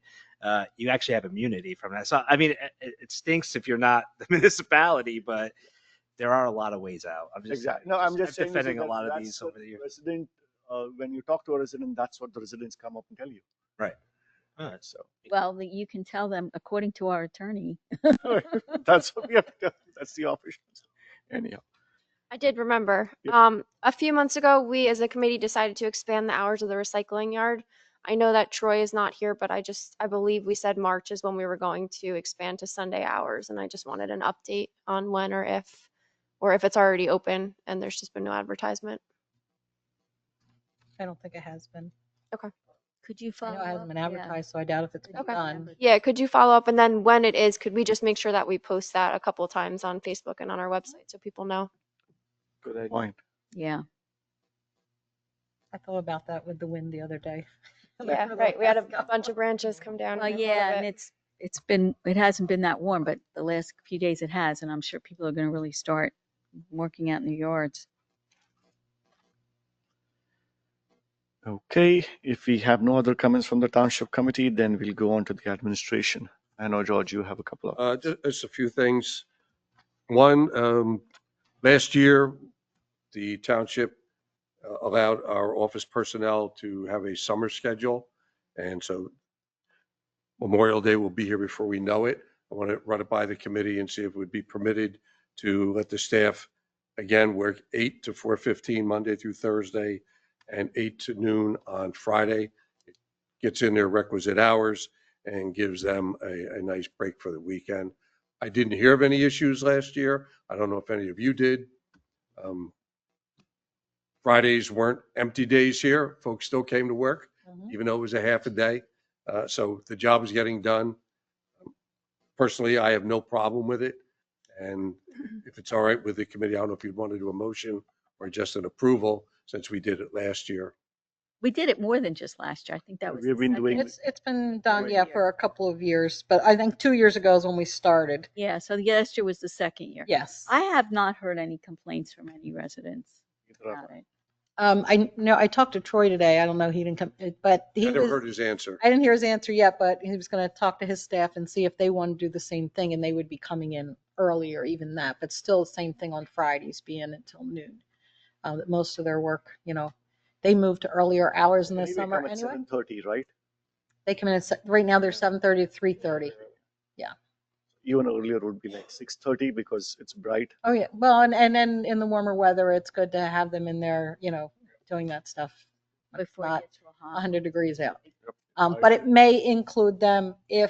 You actually have immunity from that. So, I mean, it stinks if you're not the municipality, but there are a lot of ways out. I'm just Exactly. No, I'm just saying defending a that lot of that's these what over the years. Resident, when you talk to a resident, that's what the residents come up and tell you. Right. So Well, you can tell them, according to our attorney. that's what we have to, that's the option. Anyhow, I did remember. Yep. A few months ago, we as a committee decided to expand the hours of the recycling yard. I know that Troy is not here, but I believe we said March is when we were going to expand to Sunday hours, and I just wanted an update on when or if it's already open and there's just been no advertisement. I don't think it has been. Could you I follow know it hasn't up? been Yeah. advertised, so I doubt if it's been Okay. done. Yeah, could you follow up? And then when it is, could we just make sure that we post that a couple of times on Facebook and on our website so people know? Good idea. point. Yeah. I thought about that with the wind the other day. Yeah, right. We had a bunch of branches come down. Well, and a lot yeah, of and it- it hasn't been that warm, but the last few days it has, and I'm sure people are going to really start working out in the yards. Okay, if we have no other comments from the township committee, then we'll go on to the administration. I know, George, you have a couple of. Just a few things. One, last year, the township allowed our office personnel to have a summer schedule. And so Memorial Day will be here before we know it. I want to run it by the committee and see if it would be permitted to let the staff, again, work 8 to 4:15 Monday through Thursday and 8 to noon on Friday. It gets in their requisite hours and gives them a nice break for the weekend. I didn't hear of any issues last year. I don't know if any of you did. Fridays weren't empty days here. Folks still came to work, even though it was a half a day. So the job is getting done. Personally, I have no problem with it. And if it's all right with the committee, I don't know if you'd want to do a motion or just an approval since we did it last year. We did it more than just last year. I think that was. We've the been second doing- year. It's been done, Right. yeah, for a couple of years, but I think 2 years ago is when we started. Yeah, so last year was the second year. Yes. I have not heard any complaints from any residents about it. I know, I talked to Troy today. I don't know, he didn't come, but I he never was, heard his answer. I didn't hear his answer yet, but he was going to talk to his staff and see if they want to do the same thing, and they would be coming in earlier, even that, but still the same thing on Fridays, be in until noon. That most of their work, they move to earlier hours in the Anyway, summer come at anyway. 7:30, right? They come in at, right now they're 7:30 to 3:30. Even earlier would be like 6:30 because it's bright. Oh, yeah. Well, and then in the warmer weather, it's good to have them in there, doing that stuff. when it's Before it not gets real hot. 100 degrees out. Yep. But it may include them and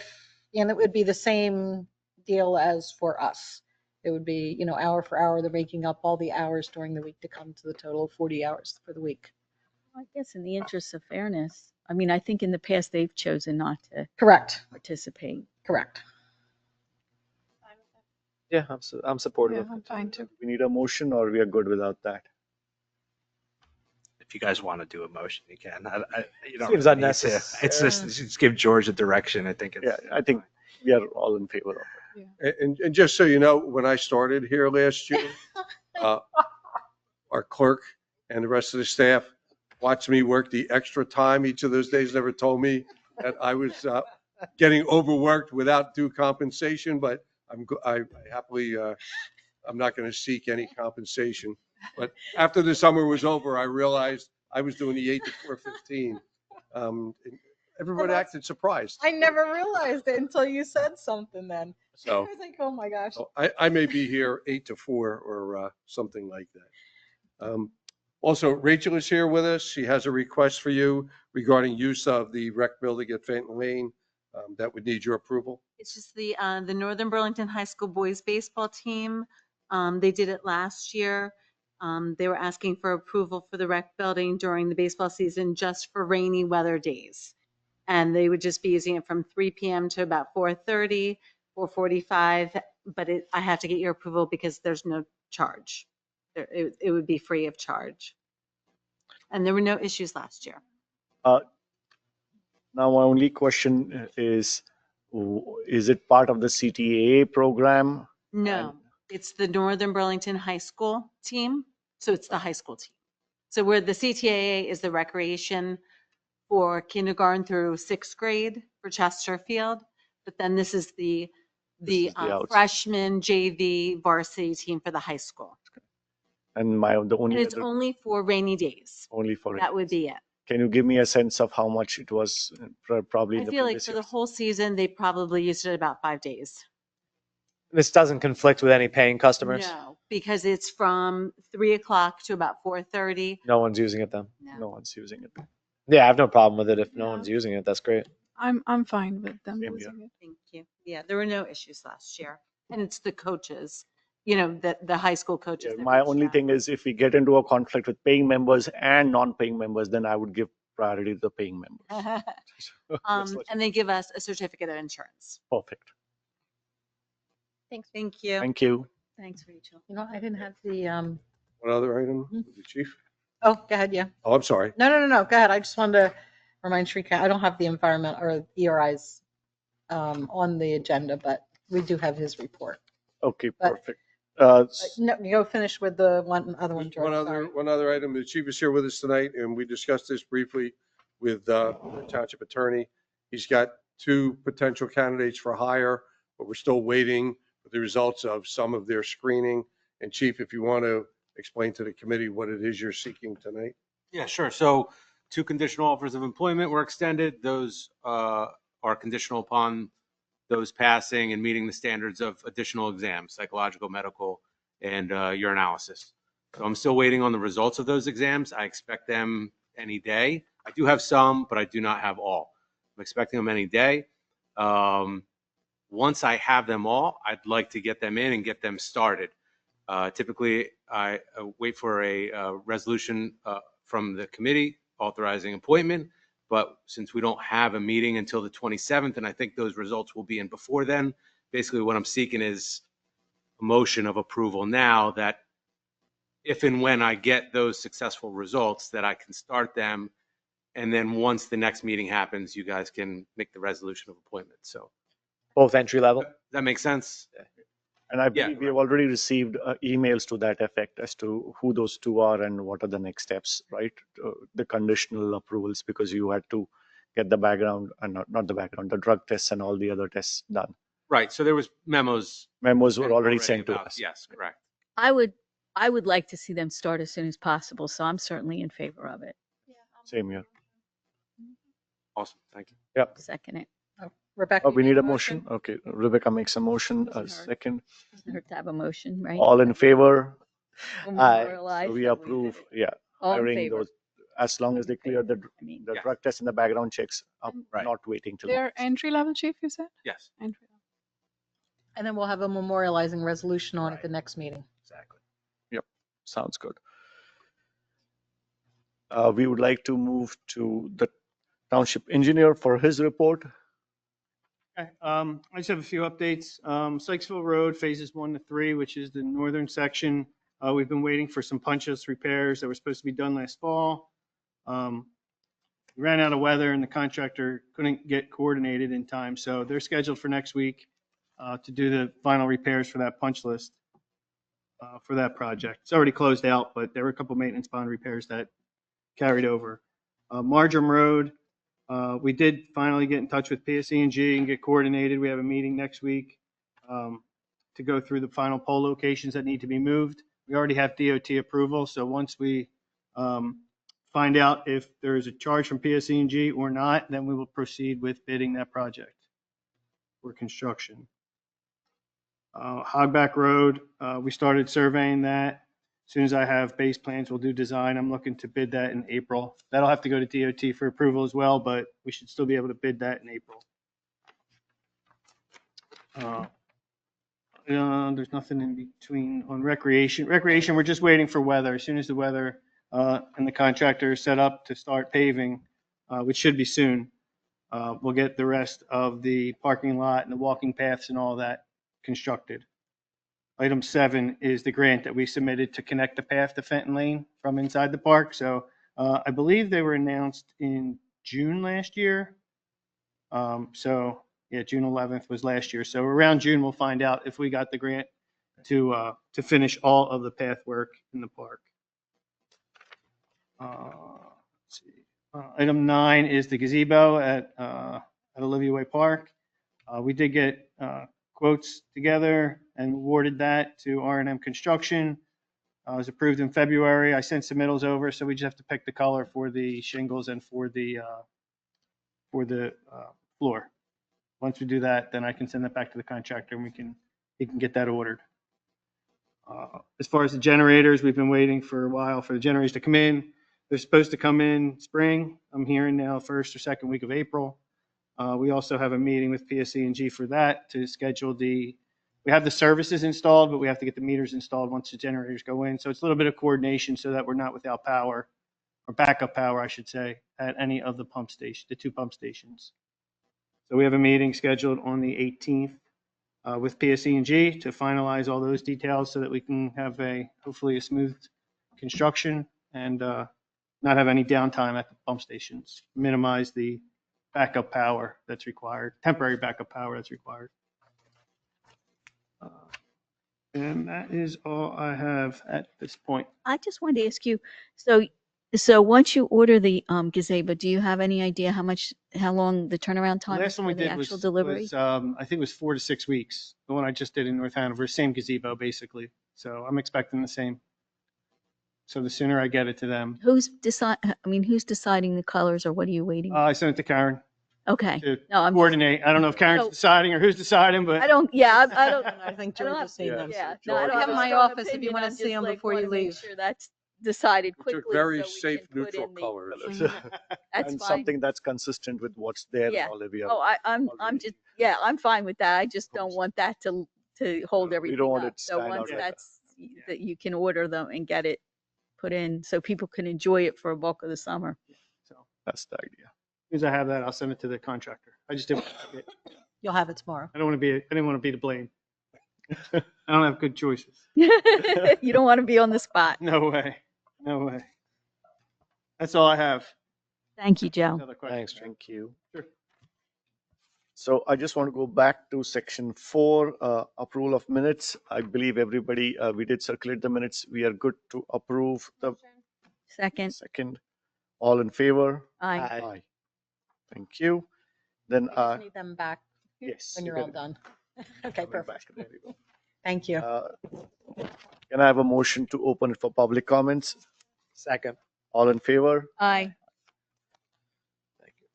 it would be the same deal as for us. It would be, hour for hour, they're making up all the hours during the week to come to the total of 40 hours for the week. I guess in the interest of fairness, I mean, I think in the past they've chosen not to Correct, participate. correct. Yeah, I'm supportive Yeah, of I'm it. fine too. We need a motion or we are good without that? If you guys want to do a motion, you can. You don't Seems really need to. unnecessary. It's just give George a direction. I think it's. Yeah, I think we are all in favor of it. And just so you know, when I started here last year, our clerk and the rest of the staff watched me work the extra time each of those days, never told me that I was getting overworked without due compensation, but I happily, I'm not going to seek any compensation. But after the summer was over, I realized I was doing the 8 to 4:15. Everyone that's- acted surprised. I never realized it until you said something then. I So was like, oh my gosh. I may be here 8 to 4 or something like that. Also, Rachel is here with us. She has a request for you regarding use of the rec building at Fenton Lane. That would need your approval. It's just the Northern Burlington High School boys baseball team. They did it last year. They were asking for approval for the rec building during the baseball season just for rainy weather days. And they would just be using it from 3 p.m. to about 4:30, 4:45. But I have to get your approval because there's no charge. It would be free of charge. And there were no issues last year. Now, my only question is it part of the CTAA program? No, it's the Northern Burlington High School team. So it's the high school team. So where the CTAA is the recreation for kindergarten through 6th grade for Chesterfield. But then this is the This is the outs- freshman JV varsity team for the high school. And the And only it's other, only for rainy days. only for That would be it. Can you give me a sense of how much it was probably in I the feel like previous for year? the whole season, they probably used it about 5 days. This doesn't conflict with any paying customers? No, because it's from 3 o'clock to about 4:30. No one's using it then? No one's using it. Yeah, I have no problem with it. If no Yeah. one's using it, that's great. I'm fine with them Same using it. Thank you. Yeah, there were no issues last year. And it's the coaches, you know, the high school coaches. that My reached only out. thing is if we get into a conflict with paying members and non-paying members, then I would give priority to the paying members. That's what- And they give us a certificate of insurance. Perfect. Thanks. Thank you. Thank you. Thanks, Rachel. You know, I didn't have the, One other item, the chief? oh, go ahead, yeah. Oh, I'm sorry. No, go ahead. I just wanted to remind Shrika, I don't have the environment or ERIs on the agenda, but we do have his report. Okay, But- perfect. No, you go finish with the other one, George, sorry. One other item, the chief is here with us tonight, and we discussed this briefly with the township attorney. He's got 2 potential candidates for hire, but we're still waiting for the results of some of their screening. And chief, if you want to explain to the committee what it is you're seeking tonight. Yeah, sure. So 2 conditional offers of employment were extended. Those are conditional upon those passing and meeting the standards of additional exams, psychological, medical, and urinalysis. So I'm still waiting on the results of those exams. I expect them any day. I do have some, but I do not have all. I'm expecting them any day. Once I have them all, I'd like to get them in and get them started. Typically, I wait for a resolution from the committee authorizing appointment. But since we don't have a meeting until the 27th, and I think those results will be in before then, basically what I'm seeking is a motion of approval now that if and when I get those successful results, that I can start them. And then once the next meeting happens, you guys can make the resolution of appointment. So Both entry level? does that make sense? And I Yeah, believe we have already received emails to that effect as to who those 2 are and what are the next steps, right? The conditional approvals, because you had to get the background, and not the background, the drug tests and all the other tests done. Right. So there was memos. Memos were already sent to about- us. Yes, correct. I would like to see them start as soon as possible, so I'm certainly in favor of it. Same here. Awesome. Thank you. Yep. Second it. Rebecca. Oh, we you need a made motion. Okay, Rebecca makes a motion, a Doesn't hurt. second. Doesn't hurt to have a motion, right? All in favor? Memorialize So we that approve, did it. yeah, All in hiring favor. those, as long as they clear the I mean, the Yeah. drug test and the background checks, Right. not waiting till. They're entry level, chief, you said? Yes. Entry level. And then we'll have a memorializing resolution on at Right. the next meeting. Exactly. Sounds good. We would like to move to the township engineer for his report. Okay, I just have a few updates. Sykesville Road phases 1 to 3, which is the northern section. We've been waiting for some punch list repairs that were supposed to be done last fall. We ran out of weather and the contractor couldn't get coordinated in time, so they're scheduled for next week to do the final repairs for that punch list for that project. It's already closed out, but there were a couple maintenance bond repairs that carried over. Marjoram Road, we did finally get in touch with PSE&G and get coordinated. We have a meeting next week to go through the final pole locations that need to be moved. We already have DOT approval, so once we find out if there is a charge from PSE&G or not, then we will proceed with bidding that project for construction. Hogback Road, we started surveying that. As soon as I have base plans, we'll do design. I'm looking to bid that in April. That'll have to go to DOT for approval as well, but we should still be able to bid that in April. There's nothing in between on recreation. Recreation, we're just waiting for weather. As soon as the weather and the contractor is set up to start paving, which should be soon, we'll get the rest of the parking lot and the walking paths and all that constructed. Item 7 is the grant that we submitted to connect the path to Fenton Lane from inside the park. So I believe they were announced in June last year. So yeah, June 11th was last year. So around June, we'll find out if we got the grant to finish all of the path work in the park. Let's see. Item 9 is the gazebo at Olivia Way Park. We did get quotes together and awarded that to R&M Construction. It was approved in February. I sent submittals over, so we just have to pick the color for the shingles and for the floor. Once we do that, then I can send that back to the contractor and he can get that ordered. As far as the generators, we've been waiting for a while for the generators to come in. They're supposed to come in spring. I'm hearing now first or second week of April. We also have a meeting with PSE&G for that to schedule we have the services installed, but we have to get the meters installed once the generators go in. So it's a little bit of coordination so that we're not without power, or backup power, I should say, at any of the two pump stations. So we have a meeting scheduled on the 18th with PSE&G to finalize all those details so that we can have hopefully a smooth construction and not have any downtime at the pump stations, minimize the backup power that's required, temporary backup power that's required. And that is all I have at this point. I just wanted to ask you, so once you order the gazebo, do you have any idea how long the turnaround The time is last one we for the did actual delivery? was I think it was 4 to 6 weeks. The one I just did in North Hanover, same gazebo basically. So I'm expecting the same. So the sooner I get it to them. Who's deciding the colors, or what are you waiting? I sent it to Karen Okay. to No, I'm coordinate. I don't know if Karen's So- deciding or who's deciding, but I don't, yeah, I don't. I think I don't George have- has seen them. Yeah, so no, I George- don't have a my strong office if you opinion. wanna I'm see just, 'em like, before you wanna make leave. Sure that's decided We quickly. took very so we safe, can put neutral in the- colors. That's And fine. something that's consistent with what's there in Yeah. Olivia. Oh, I'm already just, yeah, I'm fine with that. I just don't proposed. want that to hold We everything don't want up. it to So stand out once like that's, that you can order them and get it put in so people can enjoy it for a bulk of the summer. so That's the idea. as soon as I have that, I'll send it to the contractor. I just didn't. You'll have it tomorrow. I didn't want to be to blame. I don't have good choices. You don't want to be on the spot. No way. No way. That's all I have. Thank you, Joe. Other questions? Thanks, thank you. Sure. So I just want to go back to section 4, approval of minutes. I believe everybody, we did circulate the minutes. We are good to approve the Second, second. All in favor? aye. Aye. Thank you. Then, You just need them back yes. when you you're all can- done. Okay, I'll be back. perfect. There we go. Thank you. Can I have a motion to open it for public comments? Second. All in favor? Aye. Thank you.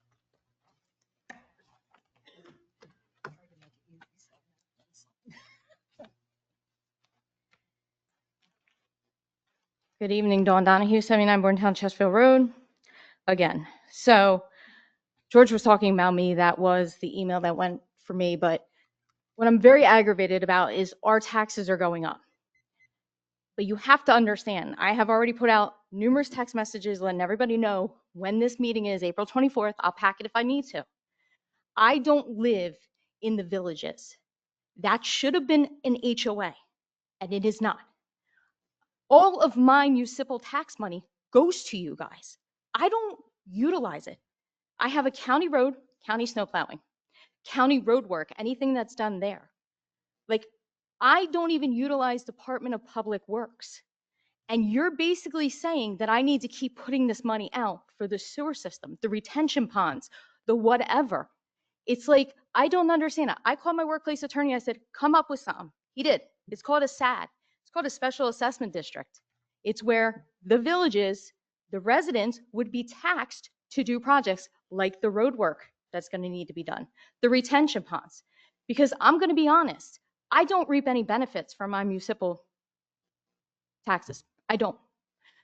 Good evening, Dawn Donahue, 79 Bordentown, Chesterfield Road. Again, so George was talking about me. That was the email that went for me. But what I'm very aggravated about is our taxes are going up. But you have to understand, I have already put out numerous text messages letting everybody know when this meeting is, April 24th. I'll pack it if I need to. I don't live in the villages. That should have been an HOA, and it is not. All of my municipal tax money goes to you guys. I don't utilize it. I have a county road, county snow plowing, county road work, anything that's done there. Like, I don't even utilize Department of Public Works. And you're basically saying that I need to keep putting this money out for the sewer system, the retention ponds, the whatever. It's like, I don't understand it. I called my workplace attorney. I said, come up with something. He did. It's called a SAD. It's called a special assessment district. It's where the villages, the residents would be taxed to do projects like the road work that's going to need to be done, the retention ponds. Because I'm going to be honest, I don't reap any benefits from my municipal taxes. I don't.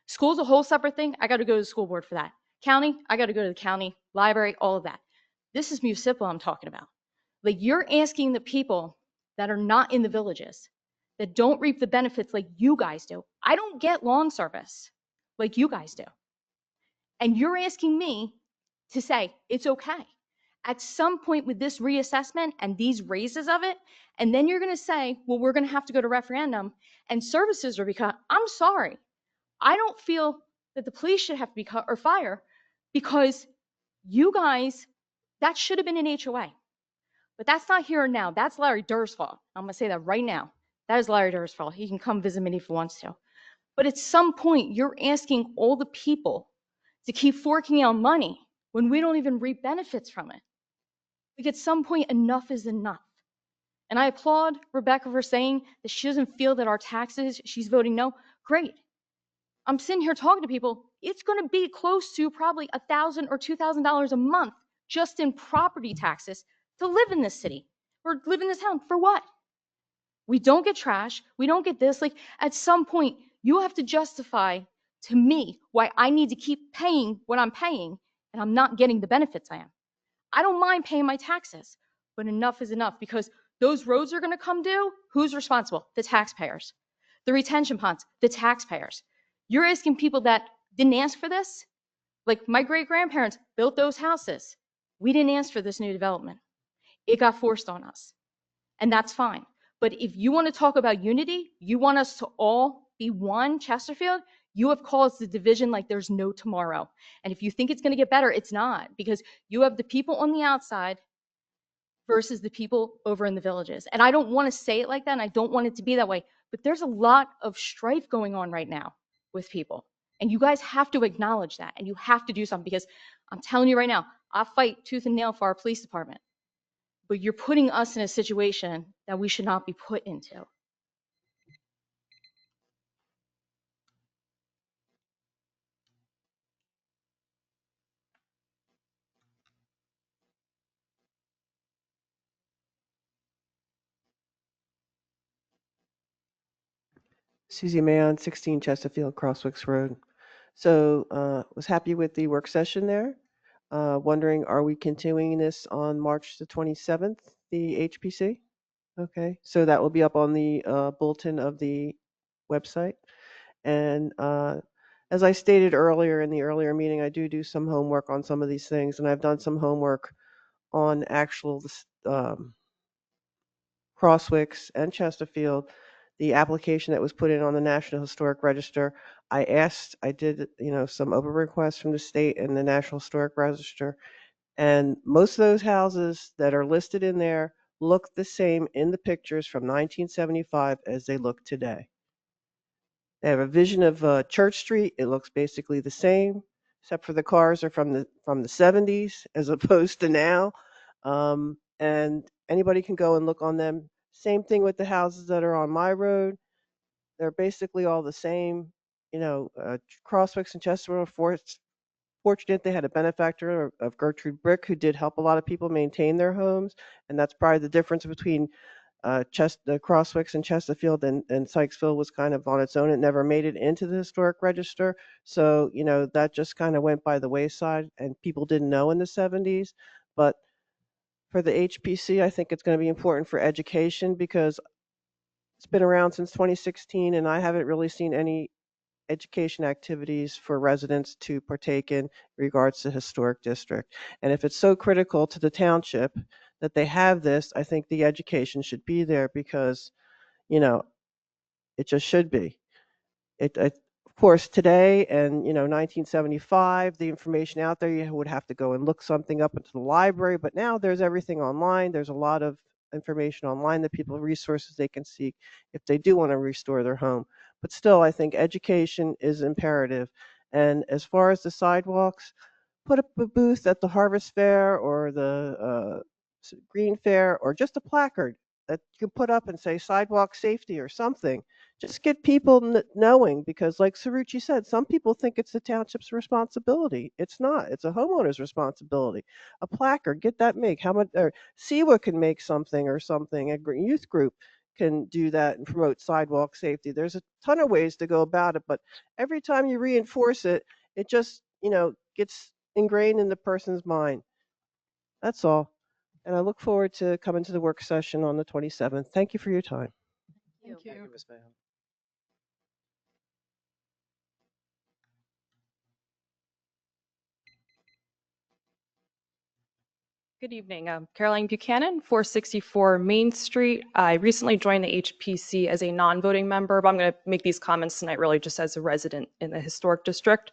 School's a whole separate thing. I got to go to the school board for that. County, I got to go to the county, library, all of that. This is municipal I'm talking about. Like, you're asking the people that are not in the villages, that don't reap the benefits like you guys do. I don't get lawn service like you guys do. And you're asking me to say it's okay. At some point with this reassessment and these raises of it, and then you're going to say, well, we're going to have to go to referendum and services are be cut. I'm sorry. I don't feel that the police should have to be cut or fire because you guys, that should have been an HOA. But that's not here and now. That's Larry Durr's fault. I'm going to say that right now. That is Larry Durr's fault. He can come visit me if he wants to. But at some point, you're asking all the people to keep forking out money when we don't even reap benefits from it. Like, at some point, enough is enough. And I applaud Rebecca for saying that she doesn't feel that our taxes, she's voting no. Great. I'm sitting here talking to people. It's going to be close to probably $1,000 or $2,000 a month just in property taxes to live in this city or live in this town. For what? We don't get trash. We don't get this. Like, at some point, you have to justify to me why I need to keep paying what I'm paying and I'm not getting the benefits I am. I don't mind paying my taxes, but enough is enough, because those roads are going to come due. Who's responsible? The taxpayers. The retention ponds, the taxpayers. You're asking people that didn't ask for this? Like, my great-grandparents built those houses. We didn't ask for this new development. It got forced on us, and that's fine. But if you want to talk about unity, you want us to all be one Chesterfield, you have caused the division like there's no tomorrow. And if you think it's going to get better, it's not, because you have the people on the outside versus the people over in the villages. And I don't want to say it like that, and I don't want it to be that way, but there's a lot of strife going on right now with people. And you guys have to acknowledge that, and you have to do something, because I'm telling you right now, I fight tooth and nail for our police department. But you're putting us in a situation that we should not be put into. Susie Mayon, 16 Chesterfield, Crosswicks Road. So was happy with the work session there. Wondering, are we continuing this on March the 27th, the HPC? Okay, so that will be up on the bulletin of the website. And as I stated earlier in the earlier meeting, I do some homework on some of these things, and I've done some homework on actual Crosswicks and Chesterfield, the application that was put in on the National Historic Register. I did, some open requests from the state and the National Historic Register, and most of those houses that are listed in there look the same in the pictures from 1975 as they look today. They have a vision of Church Street. It looks basically the same, except for the cars are from the 70s as opposed to now. And anybody can go and look on them. Same thing with the houses that are on my road. They're basically all the same. Crosswicks and Chesterfield are fortunate they had a benefactor of Gertrude Brick, who did help a lot of people maintain their homes. And that's probably the difference between the Crosswicks and Chesterfield and Sykesville was kind of on its own. It never made it into the historic register. So, that just kind of went by the wayside and people didn't know in the 70s. But for the HPC, I think it's going to be important for education, because it's been around since 2016 and I haven't really seen any education activities for residents to partake in regards to historic district. And if it's so critical to the township that they have this, I think the education should be there, because, it just should be. Of course, today and, 1975, the information out there, you would have to go and look something up into the library, but now there's everything online. There's a lot of information online that resources they can seek if they do want to restore their home. But still, I think education is imperative. And as far as the sidewalks, put up a booth at the Harvest Fair or the Green Fair, or just a placard that you can put up and say sidewalk safety or something. Just get people knowing, because like Sarucci said, some people think it's the township's responsibility. It's not. It's a homeowner's responsibility. A placard, get that made. How much? Or SEWA can make something or something. A youth group can do that and promote sidewalk safety. There's a ton of ways to go about it, but every time you reinforce it, it just, gets ingrained in the person's mind. That's all. And I look forward to coming to the work session on the 27th. Thank you for your time. Thank you. Thank you, Ms. Mahan. Good evening. Caroline Buchanan, 464 Main Street. I recently joined the HPC as a non-voting member, but I'm going to make these comments tonight really just as a resident in the historic district.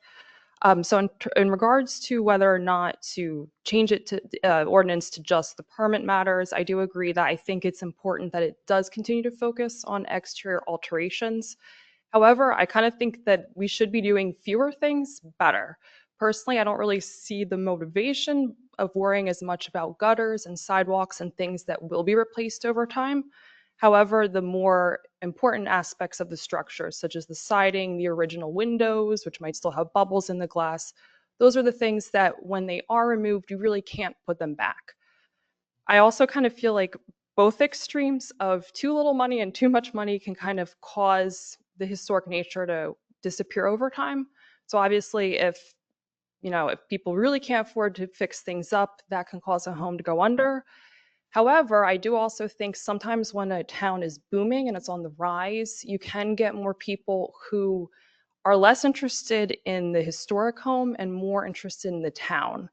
So in regards to whether or not to change it to ordinance to just the permit matters, I do agree that I think it's important that it does continue to focus on exterior alterations. However, I kind of think that we should be doing fewer things better. Personally, I don't really see the motivation of worrying as much about gutters and sidewalks and things that will be replaced over time. However, the more important aspects of the structure, such as the siding, the original windows, which might still have bubbles in the glass, those are the things that when they are removed, you really can't put them back. I also kind of feel like both extremes of too little money and too much money can kind of cause the historic nature to disappear over time. So obviously, if people really can't afford to fix things up, that can cause a home to go under. However, I do also think sometimes when a town is booming and it's on the rise, you can get more people who are less interested in the historic home and more interested in the town.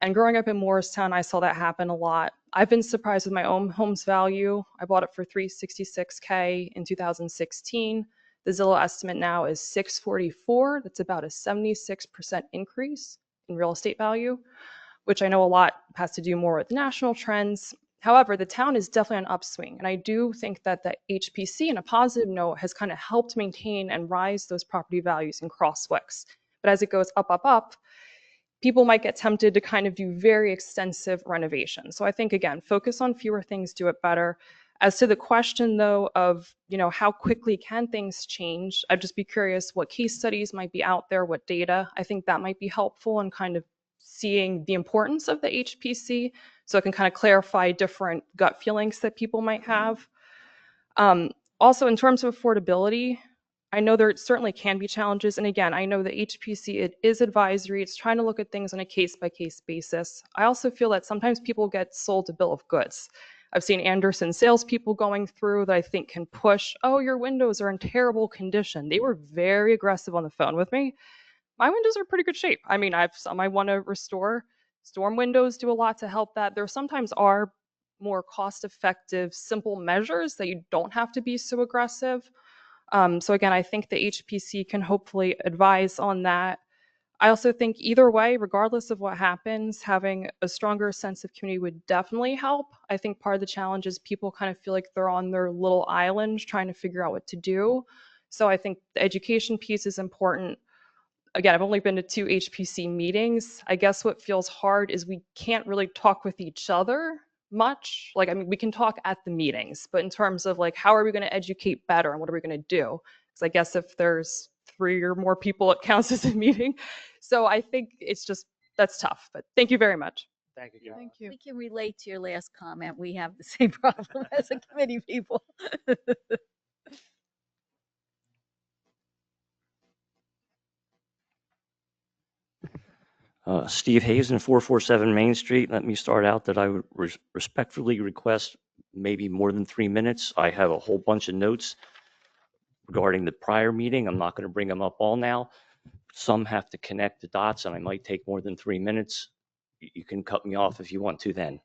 And growing up in Morristown, I saw that happen a lot. I've been surprised with my own home's value. I bought it for $366K in 2016. The Zillow estimate now is $644. That's about a 76% increase in real estate value, which I know a lot has to do more with national trends. However, the town is definitely an upswing. And I do think that the HPC, in a positive note, has kind of helped maintain and rise those property values in Crosswicks. But as it goes up, people might get tempted to kind of do very extensive renovations. So I think, again, focus on fewer things, do it better. As to the question, though, of how quickly can things change, I'd just be curious what case studies might be out there, what data. I think that might be helpful in kind of seeing the importance of the HPC, so it can kind of clarify different gut feelings that people might have. Also, in terms of affordability, I know there certainly can be challenges. And again, I know the HPC, it is advisory. It's trying to look at things on a case-by-case basis. I also feel that sometimes people get sold a bill of goods. I've seen Anderson salespeople going through that I think can push, oh, your windows are in terrible condition. They were very aggressive on the phone with me. My windows are in pretty good shape. I mean, I have some I want to restore. Storm windows do a lot to help that. There sometimes are more cost-effective, simple measures that you don't have to be so aggressive. So again, I think the HPC can hopefully advise on that. I also think either way, regardless of what happens, having a stronger sense of community would definitely help. I think part of the challenge is people kind of feel like they're on their little island trying to figure out what to do. So I think the education piece is important. Again, I've only been to 2 HPC meetings. I guess what feels hard is we can't really talk with each other much. Like, I mean, we can talk at the meetings, but in terms of like, how are we going to educate better and what are we going to do? Because I guess if there's 3 or more people, it counts as a meeting. So I think it's just, that's tough, but thank you very much. Thank you, Caroline. Thank you. We can relate to your last comment. We have the same problem as a committee people. Steve Hazen, 447 Main Street. Let me start out that I would respectfully request maybe more than 3 minutes. I have a whole bunch of notes regarding the prior meeting. I'm not going to bring them up all now. Some have to connect the dots, and I might take more than 3 minutes. You can cut me off if you want to then.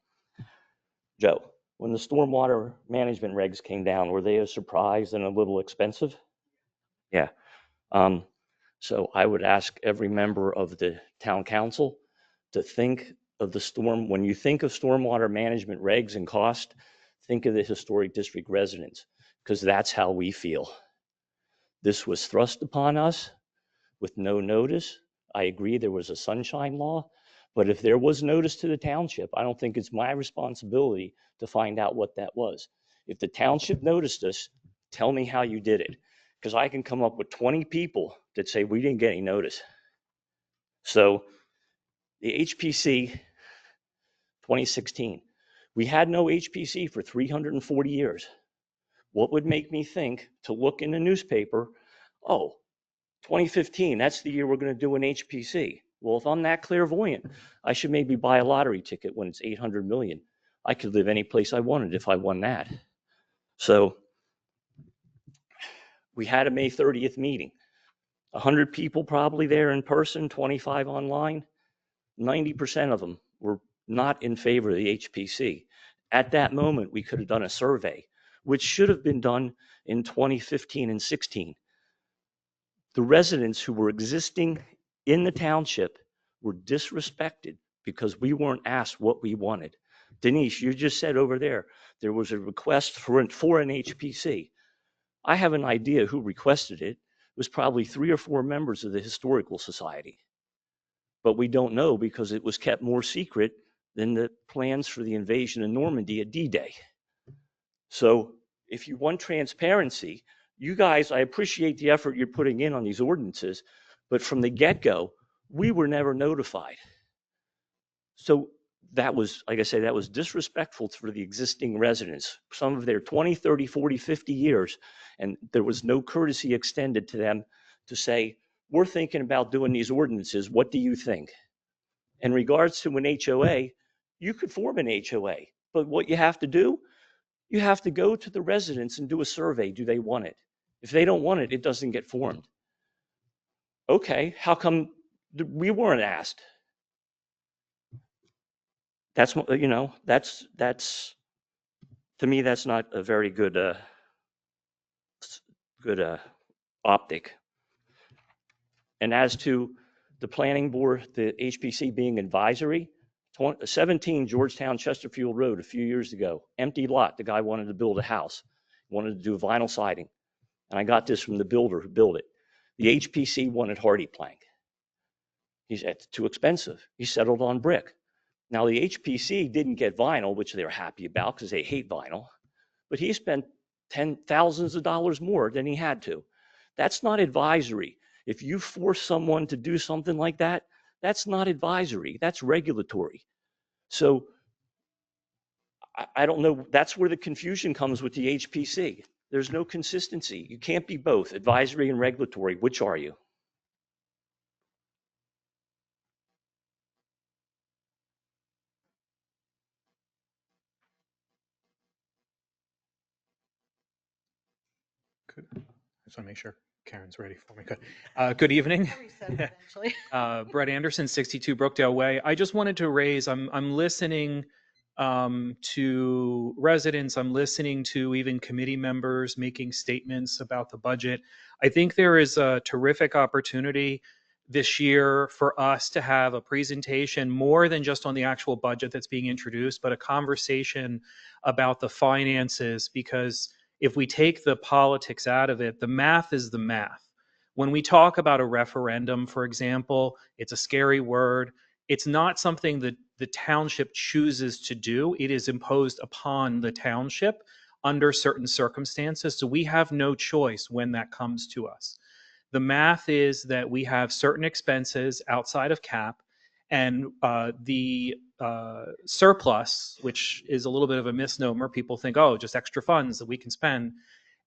Joe, when the stormwater management regs came down, were they a surprise and a little expensive? Yeah. So I would ask every member of the town council to think of the storm. When you think of stormwater management regs and cost, think of the historic district residents, because that's how we feel. This was thrust upon us with no notice. I agree there was a sunshine law, but if there was notice to the township, I don't think it's my responsibility to find out what that was. If the township noticed us, tell me how you did it, because I can come up with 20 people that say we didn't get any notice. So the HPC 2016, we had no HPC for 340 years. What would make me think to look in the newspaper, oh, 2015, that's the year we're going to do an HPC. Well, if I'm that clairvoyant, I should maybe buy a lottery ticket when it's 800 million. I could live any place I wanted if I won that. So we had a May 30th meeting. 100 people probably there in person, 25 online. 90% of them were not in favor of the HPC. At that moment, we could have done a survey, which should have been done in 2015 and 16. The residents who were existing in the township were disrespected because we weren't asked what we wanted. Denise, you just said over there was a request for an HPC. I have an idea who requested it. It was probably 3 or 4 members of the Historical Society. But we don't know because it was kept more secret than the plans for the invasion of Normandy at D-Day. So if you want transparency, you guys, I appreciate the effort you're putting in on these ordinances, but from the get-go, we were never notified. So that was, like I say, that was disrespectful for the existing residents, some of their 20, 30, 40, 50 years, and there was no courtesy extended to them to say, we're thinking about doing these ordinances, what do you think? In regards to an HOA, you could form an HOA, but what you have to do, you have to go to the residents and do a survey. Do they want it? If they don't want it, it doesn't get formed. Okay, how come we weren't asked? That's, you know, that's to me, that's not a very good optic. And as to the planning board, the HPC being advisory, 17 Georgetown Chesterfield Road a few years ago, empty lot. The guy wanted to build a house, wanted to do vinyl siding. And I got this from the builder who built it. The HPC wanted hardy plank. He said, it's too expensive. He settled on brick. Now the HPC didn't get vinyl, which they're happy about because they hate vinyl, but he spent thousands of dollars more than he had to. That's not advisory. If you force someone to do something like that, that's not advisory, that's regulatory. So I don't know, that's where the confusion comes with the HPC. There's no consistency. You can't be both, advisory and regulatory. Which are you? Good. I just want to make sure Karen's ready for me. Good. Good evening. Brett Anderson, 62 Brookdale Way. I just wanted to raise, I'm listening to residents, I'm listening to even committee members making statements about the budget. I think there is a terrific opportunity this year for us to have a presentation more than just on the actual budget that's being introduced, but a conversation about the finances, because if we take the politics out of it, the math is the math. When we talk about a referendum, for example, it's a scary word. It's not something that the township chooses to do. It is imposed upon the township under certain circumstances. So we have no choice when that comes to us. The math is that we have certain expenses outside of cap, and the surplus, which is a little bit of a misnomer. People think, oh, just extra funds that we can spend.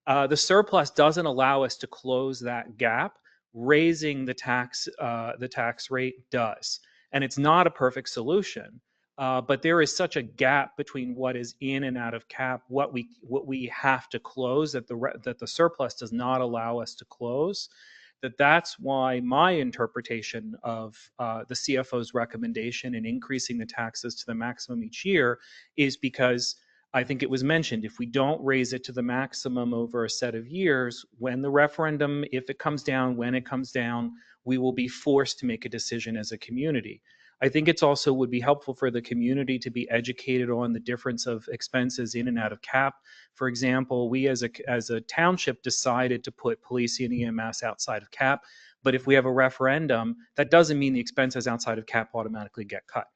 The surplus doesn't allow us to close that gap. Raising the tax rate does. And it's not a perfect solution, but there is such a gap between what is in and out of cap, what we have to close, that the surplus does not allow us to close. That's why my interpretation of the CFO's recommendation in increasing the taxes to the maximum each year is because I think it was mentioned, if we don't raise it to the maximum over a set of years, when the referendum, if it comes down, when it comes down, we will be forced to make a decision as a community. I think it's also would be helpful for the community to be educated on the difference of expenses in and out of cap. For example, we as a township decided to put police and EMS outside of cap, but if we have a referendum, that doesn't mean the expenses outside of cap automatically get cut.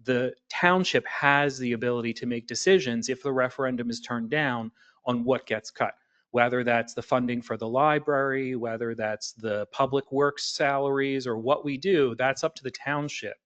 The township has the ability to make decisions if the referendum is turned down on what gets cut, whether that's the funding for the library, whether that's the public works salaries, or what we do, that's up to the township.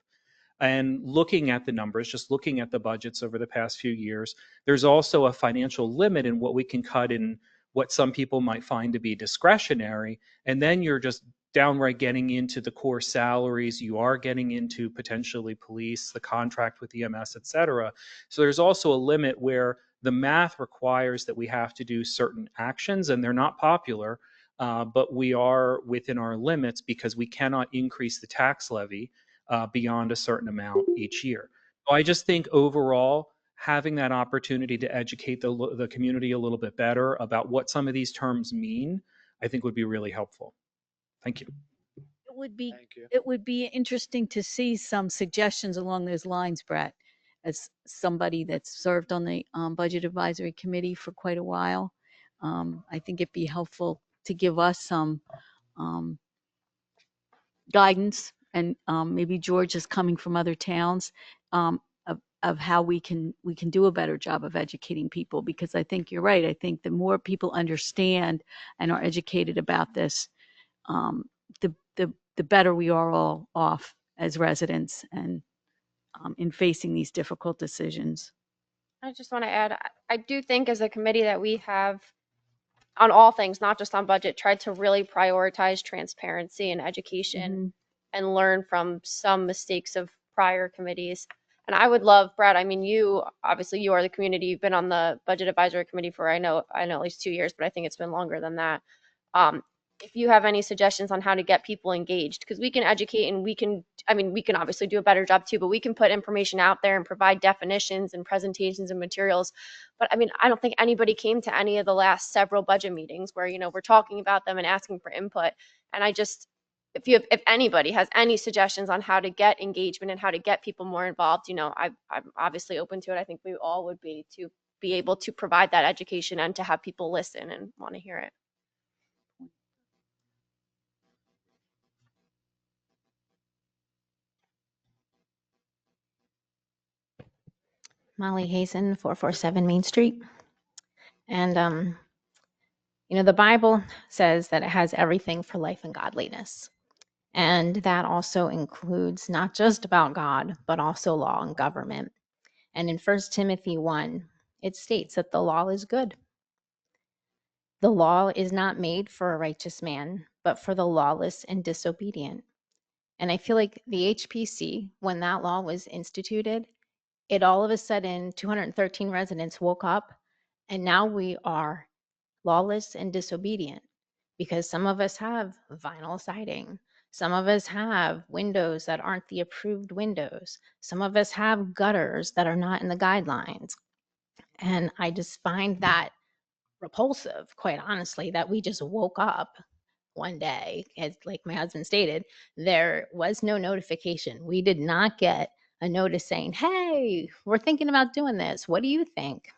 And looking at the numbers, just looking at the budgets over the past few years, there's also a financial limit in what we can cut in what some people might find to be discretionary. And then you're just downright getting into the core salaries. You are getting into potentially police, the contract with EMS, et cetera. So there's also a limit where the math requires that we have to do certain actions, and they're not popular, but we are within our limits because we cannot increase the tax levy beyond a certain amount each year. So I just think overall, having that opportunity to educate the community a little bit better about what some of these terms mean, I think would be really helpful. Thank you. It would be interesting to see some suggestions along those lines, Brett, as somebody that's served on the Budget Advisory Committee for quite a while. I think it'd be helpful to give us some guidance, and maybe George is coming from other towns, of how we can do a better job of educating people, because I think you're right. I think the more people understand and are educated about this, the better we are all off as residents and in facing these difficult decisions. I just want to add, I do think as a committee that we have, on all things, not just on budget, tried to really prioritize transparency and education and learn from some mistakes of prior committees. And I would love, Brad, I mean, you, obviously you are the community, you've been on the budget advisory committee for, I know at least 2 years, but I think it's been longer than that. If you have any suggestions on how to get people engaged, because we can educate and we can obviously do a better job too, but we can put information out there and provide definitions and presentations and materials. But I mean, I don't think anybody came to any of the last several budget meetings where, we're talking about them and asking for input. And I just, if anybody has any suggestions on how to get engagement and how to get people more involved, I'm obviously open to it. I think we all would be to be able to provide that education and to have people listen and want to hear it. Molly Hazen, 447 Main Street. And, the Bible says that it has everything for life and godliness. And that also includes not just about God, but also law and government. And in 1 Timothy 1, it states that the law is good. The law is not made for a righteous man, but for the lawless and disobedient. And I feel like the HPC, when that law was instituted, it all of a sudden 213 residents woke up, and now we are lawless and disobedient because some of us have vinyl siding. Some of us have windows that aren't the approved windows. Some of us have gutters that are not in the guidelines. And I just find that repulsive, quite honestly, that we just woke up one day, as like my husband stated, there was no notification. We did not get a notice saying, hey, we're thinking about doing this. What do you think?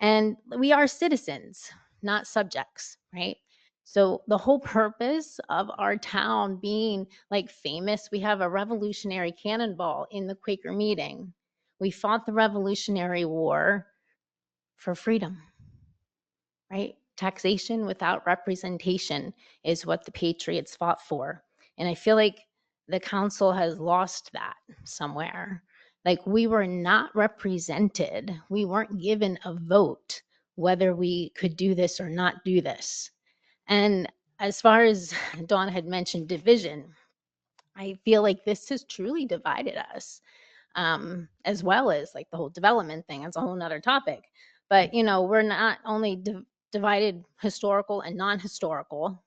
And we are citizens, not subjects, right? So the whole purpose of our town being like famous, we have a revolutionary cannonball in the Quaker meeting. We fought the Revolutionary War for freedom, right? Taxation without representation is what the Patriots fought for. And I feel like the council has lost that somewhere. Like we were not represented. We weren't given a vote whether we could do this or not do this. And as far as Dawn had mentioned division, I feel like this has truly divided us, as well as like the whole development thing. It's a whole nother topic. But, we're not only divided historical and non-historical,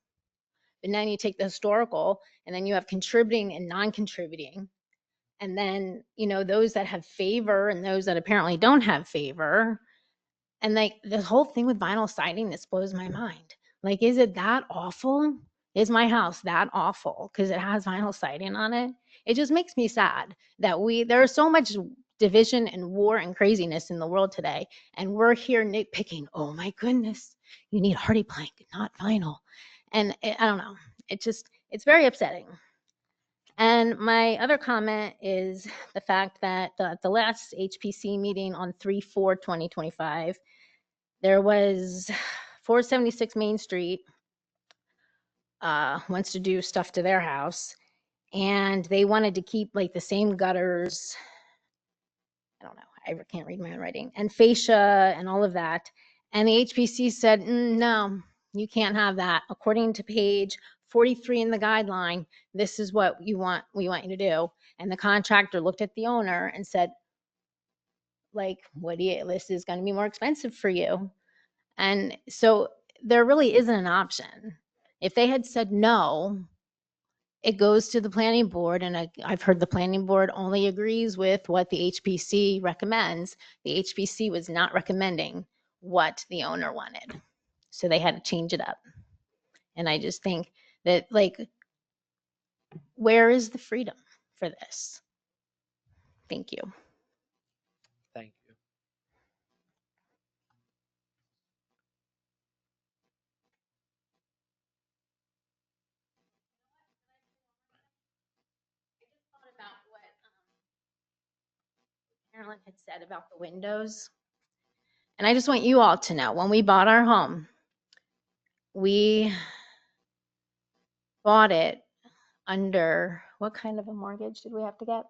but then you take the historical and then you have contributing and non-contributing. And then, those that have favor and those that apparently don't have favor. And like the whole thing with vinyl siding, this blows my mind. Like, is it that awful? Is my house that awful because it has vinyl siding on it? It just makes me sad that there's so much division and war and craziness in the world today. And we're here nitpicking, oh my goodness, you need hardy plank, not vinyl. And I don't know, it's very upsetting. And my other comment is the fact that the last HPC meeting on 3/4/2025, there was 476 Main Street wants to do stuff to their house, and they wanted to keep like the same gutters. I don't know, I can't read my own writing, and fascia and all of that. And the HPC said, no, you can't have that. According to page 43 in the guideline, this is what we want you to do. And the contractor looked at the owner and said, like, this is going to be more expensive for you. And so there really isn't an option. If they had said no, it goes to the planning board, and I've heard the planning board only agrees with what the HPC recommends. The HPC was not recommending what the owner wanted, so they had to change it up. And I just think that, like, where is the freedom for this? Thank you. Thank you. Carolyn had said about the windows. And I just want you all to know, when we bought our home, we bought it under, what kind of a mortgage did we have to get?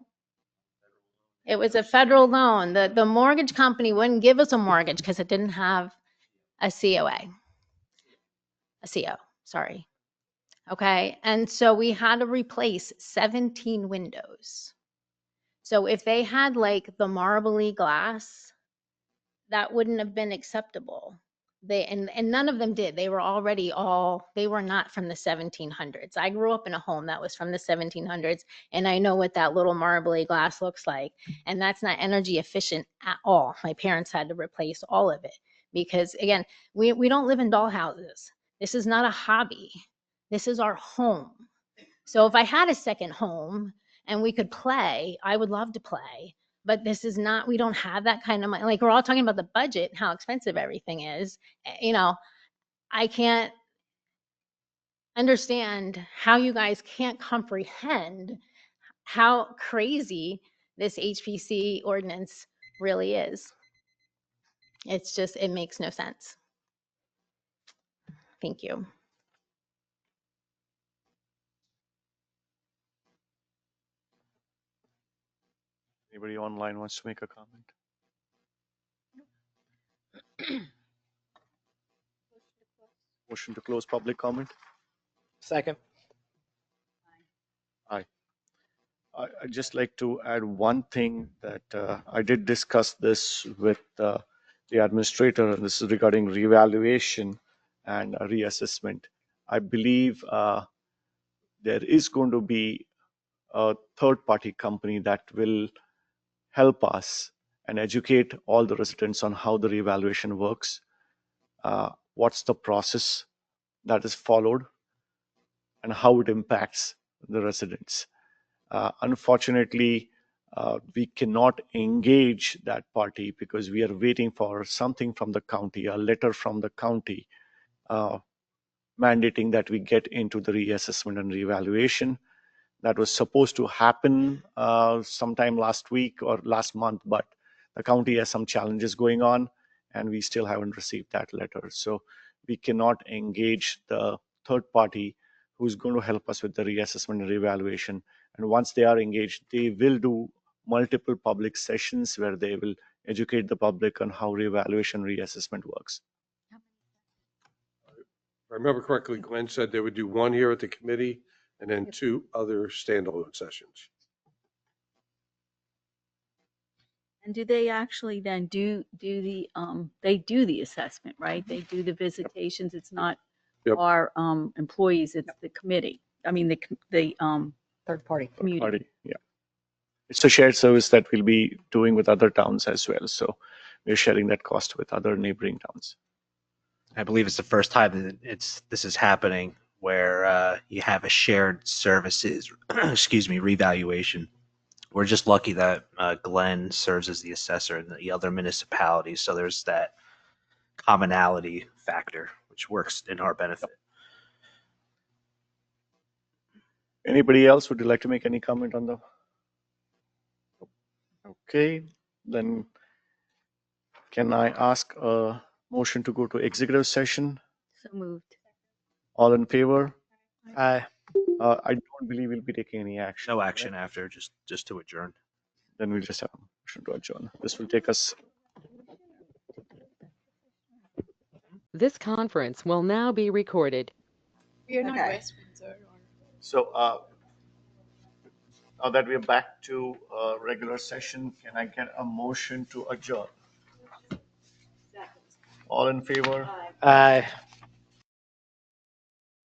It was a federal loan. The mortgage company wouldn't give us a mortgage because it didn't have a COA. A CO, sorry. Okay, and so we had to replace 17 windows. So if they had like the marbly glass, that wouldn't have been acceptable. And none of them did. They were already they were not from the 1700s. I grew up in a home that was from the 1700s, and I know what that little marbly glass looks like. And that's not energy efficient at all. My parents had to replace all of it because, again, we don't live in doll houses. This is not a hobby. This is our home. So if I had a second home and we could play, I would love to play. But this is not, we don't have that kind of money. Like, we're all talking about the budget, how expensive everything is. You know, I can't understand how you guys can't comprehend how crazy this HPC ordinance really is. It's just, it makes no sense. Thank you. Anybody online wants to make a comment? Motion to close public comment? Second. Aye. I'd just like to add one thing that I did discuss this with the administrator, and this is regarding revaluation and reassessment. I believe there is going to be a third-party company that will help us and educate all the residents on how the revaluation works, what's the process that is followed, and how it impacts the residents. Unfortunately, we cannot engage that party because we are waiting for something from the county, a letter from the county mandating that we get into the reassessment and revaluation. That was supposed to happen sometime last week or last month, but the county has some challenges going on and we still haven't received that letter. So we cannot engage the third party who's going to help us with the reassessment and revaluation. And once they are engaged, they will do multiple public sessions where they will educate the public on how revaluation reassessment works. If I remember correctly, Glenn said they would do one here at the committee and then 2 other standalone sessions. And do they actually then do the assessment, right? They do the visitations. It's not Yep. our employees, it's the committee. I mean, the Third party. community. Party, yeah. It's a shared service that we'll be doing with other towns as well. So we're sharing that cost with other neighboring towns. I believe it's the first time that this is happening where you have a shared services, excuse me, revaluation. We're just lucky that Glenn serves as the assessor in the other municipalities, so there's that commonality factor, which works in our benefit. Anybody else would you like to make any comment on the? Okay, then can I ask a motion to go to executive session? So moved. All in favor? Aye. I don't believe we'll be taking any action. No action after, just to adjourn. Then we'll just have a motion to adjourn. This will take us. This conference will now be recorded. We are not Okay. West Windsor. So now that we're back to regular session, can I get a motion to adjourn? All in favor? Aye.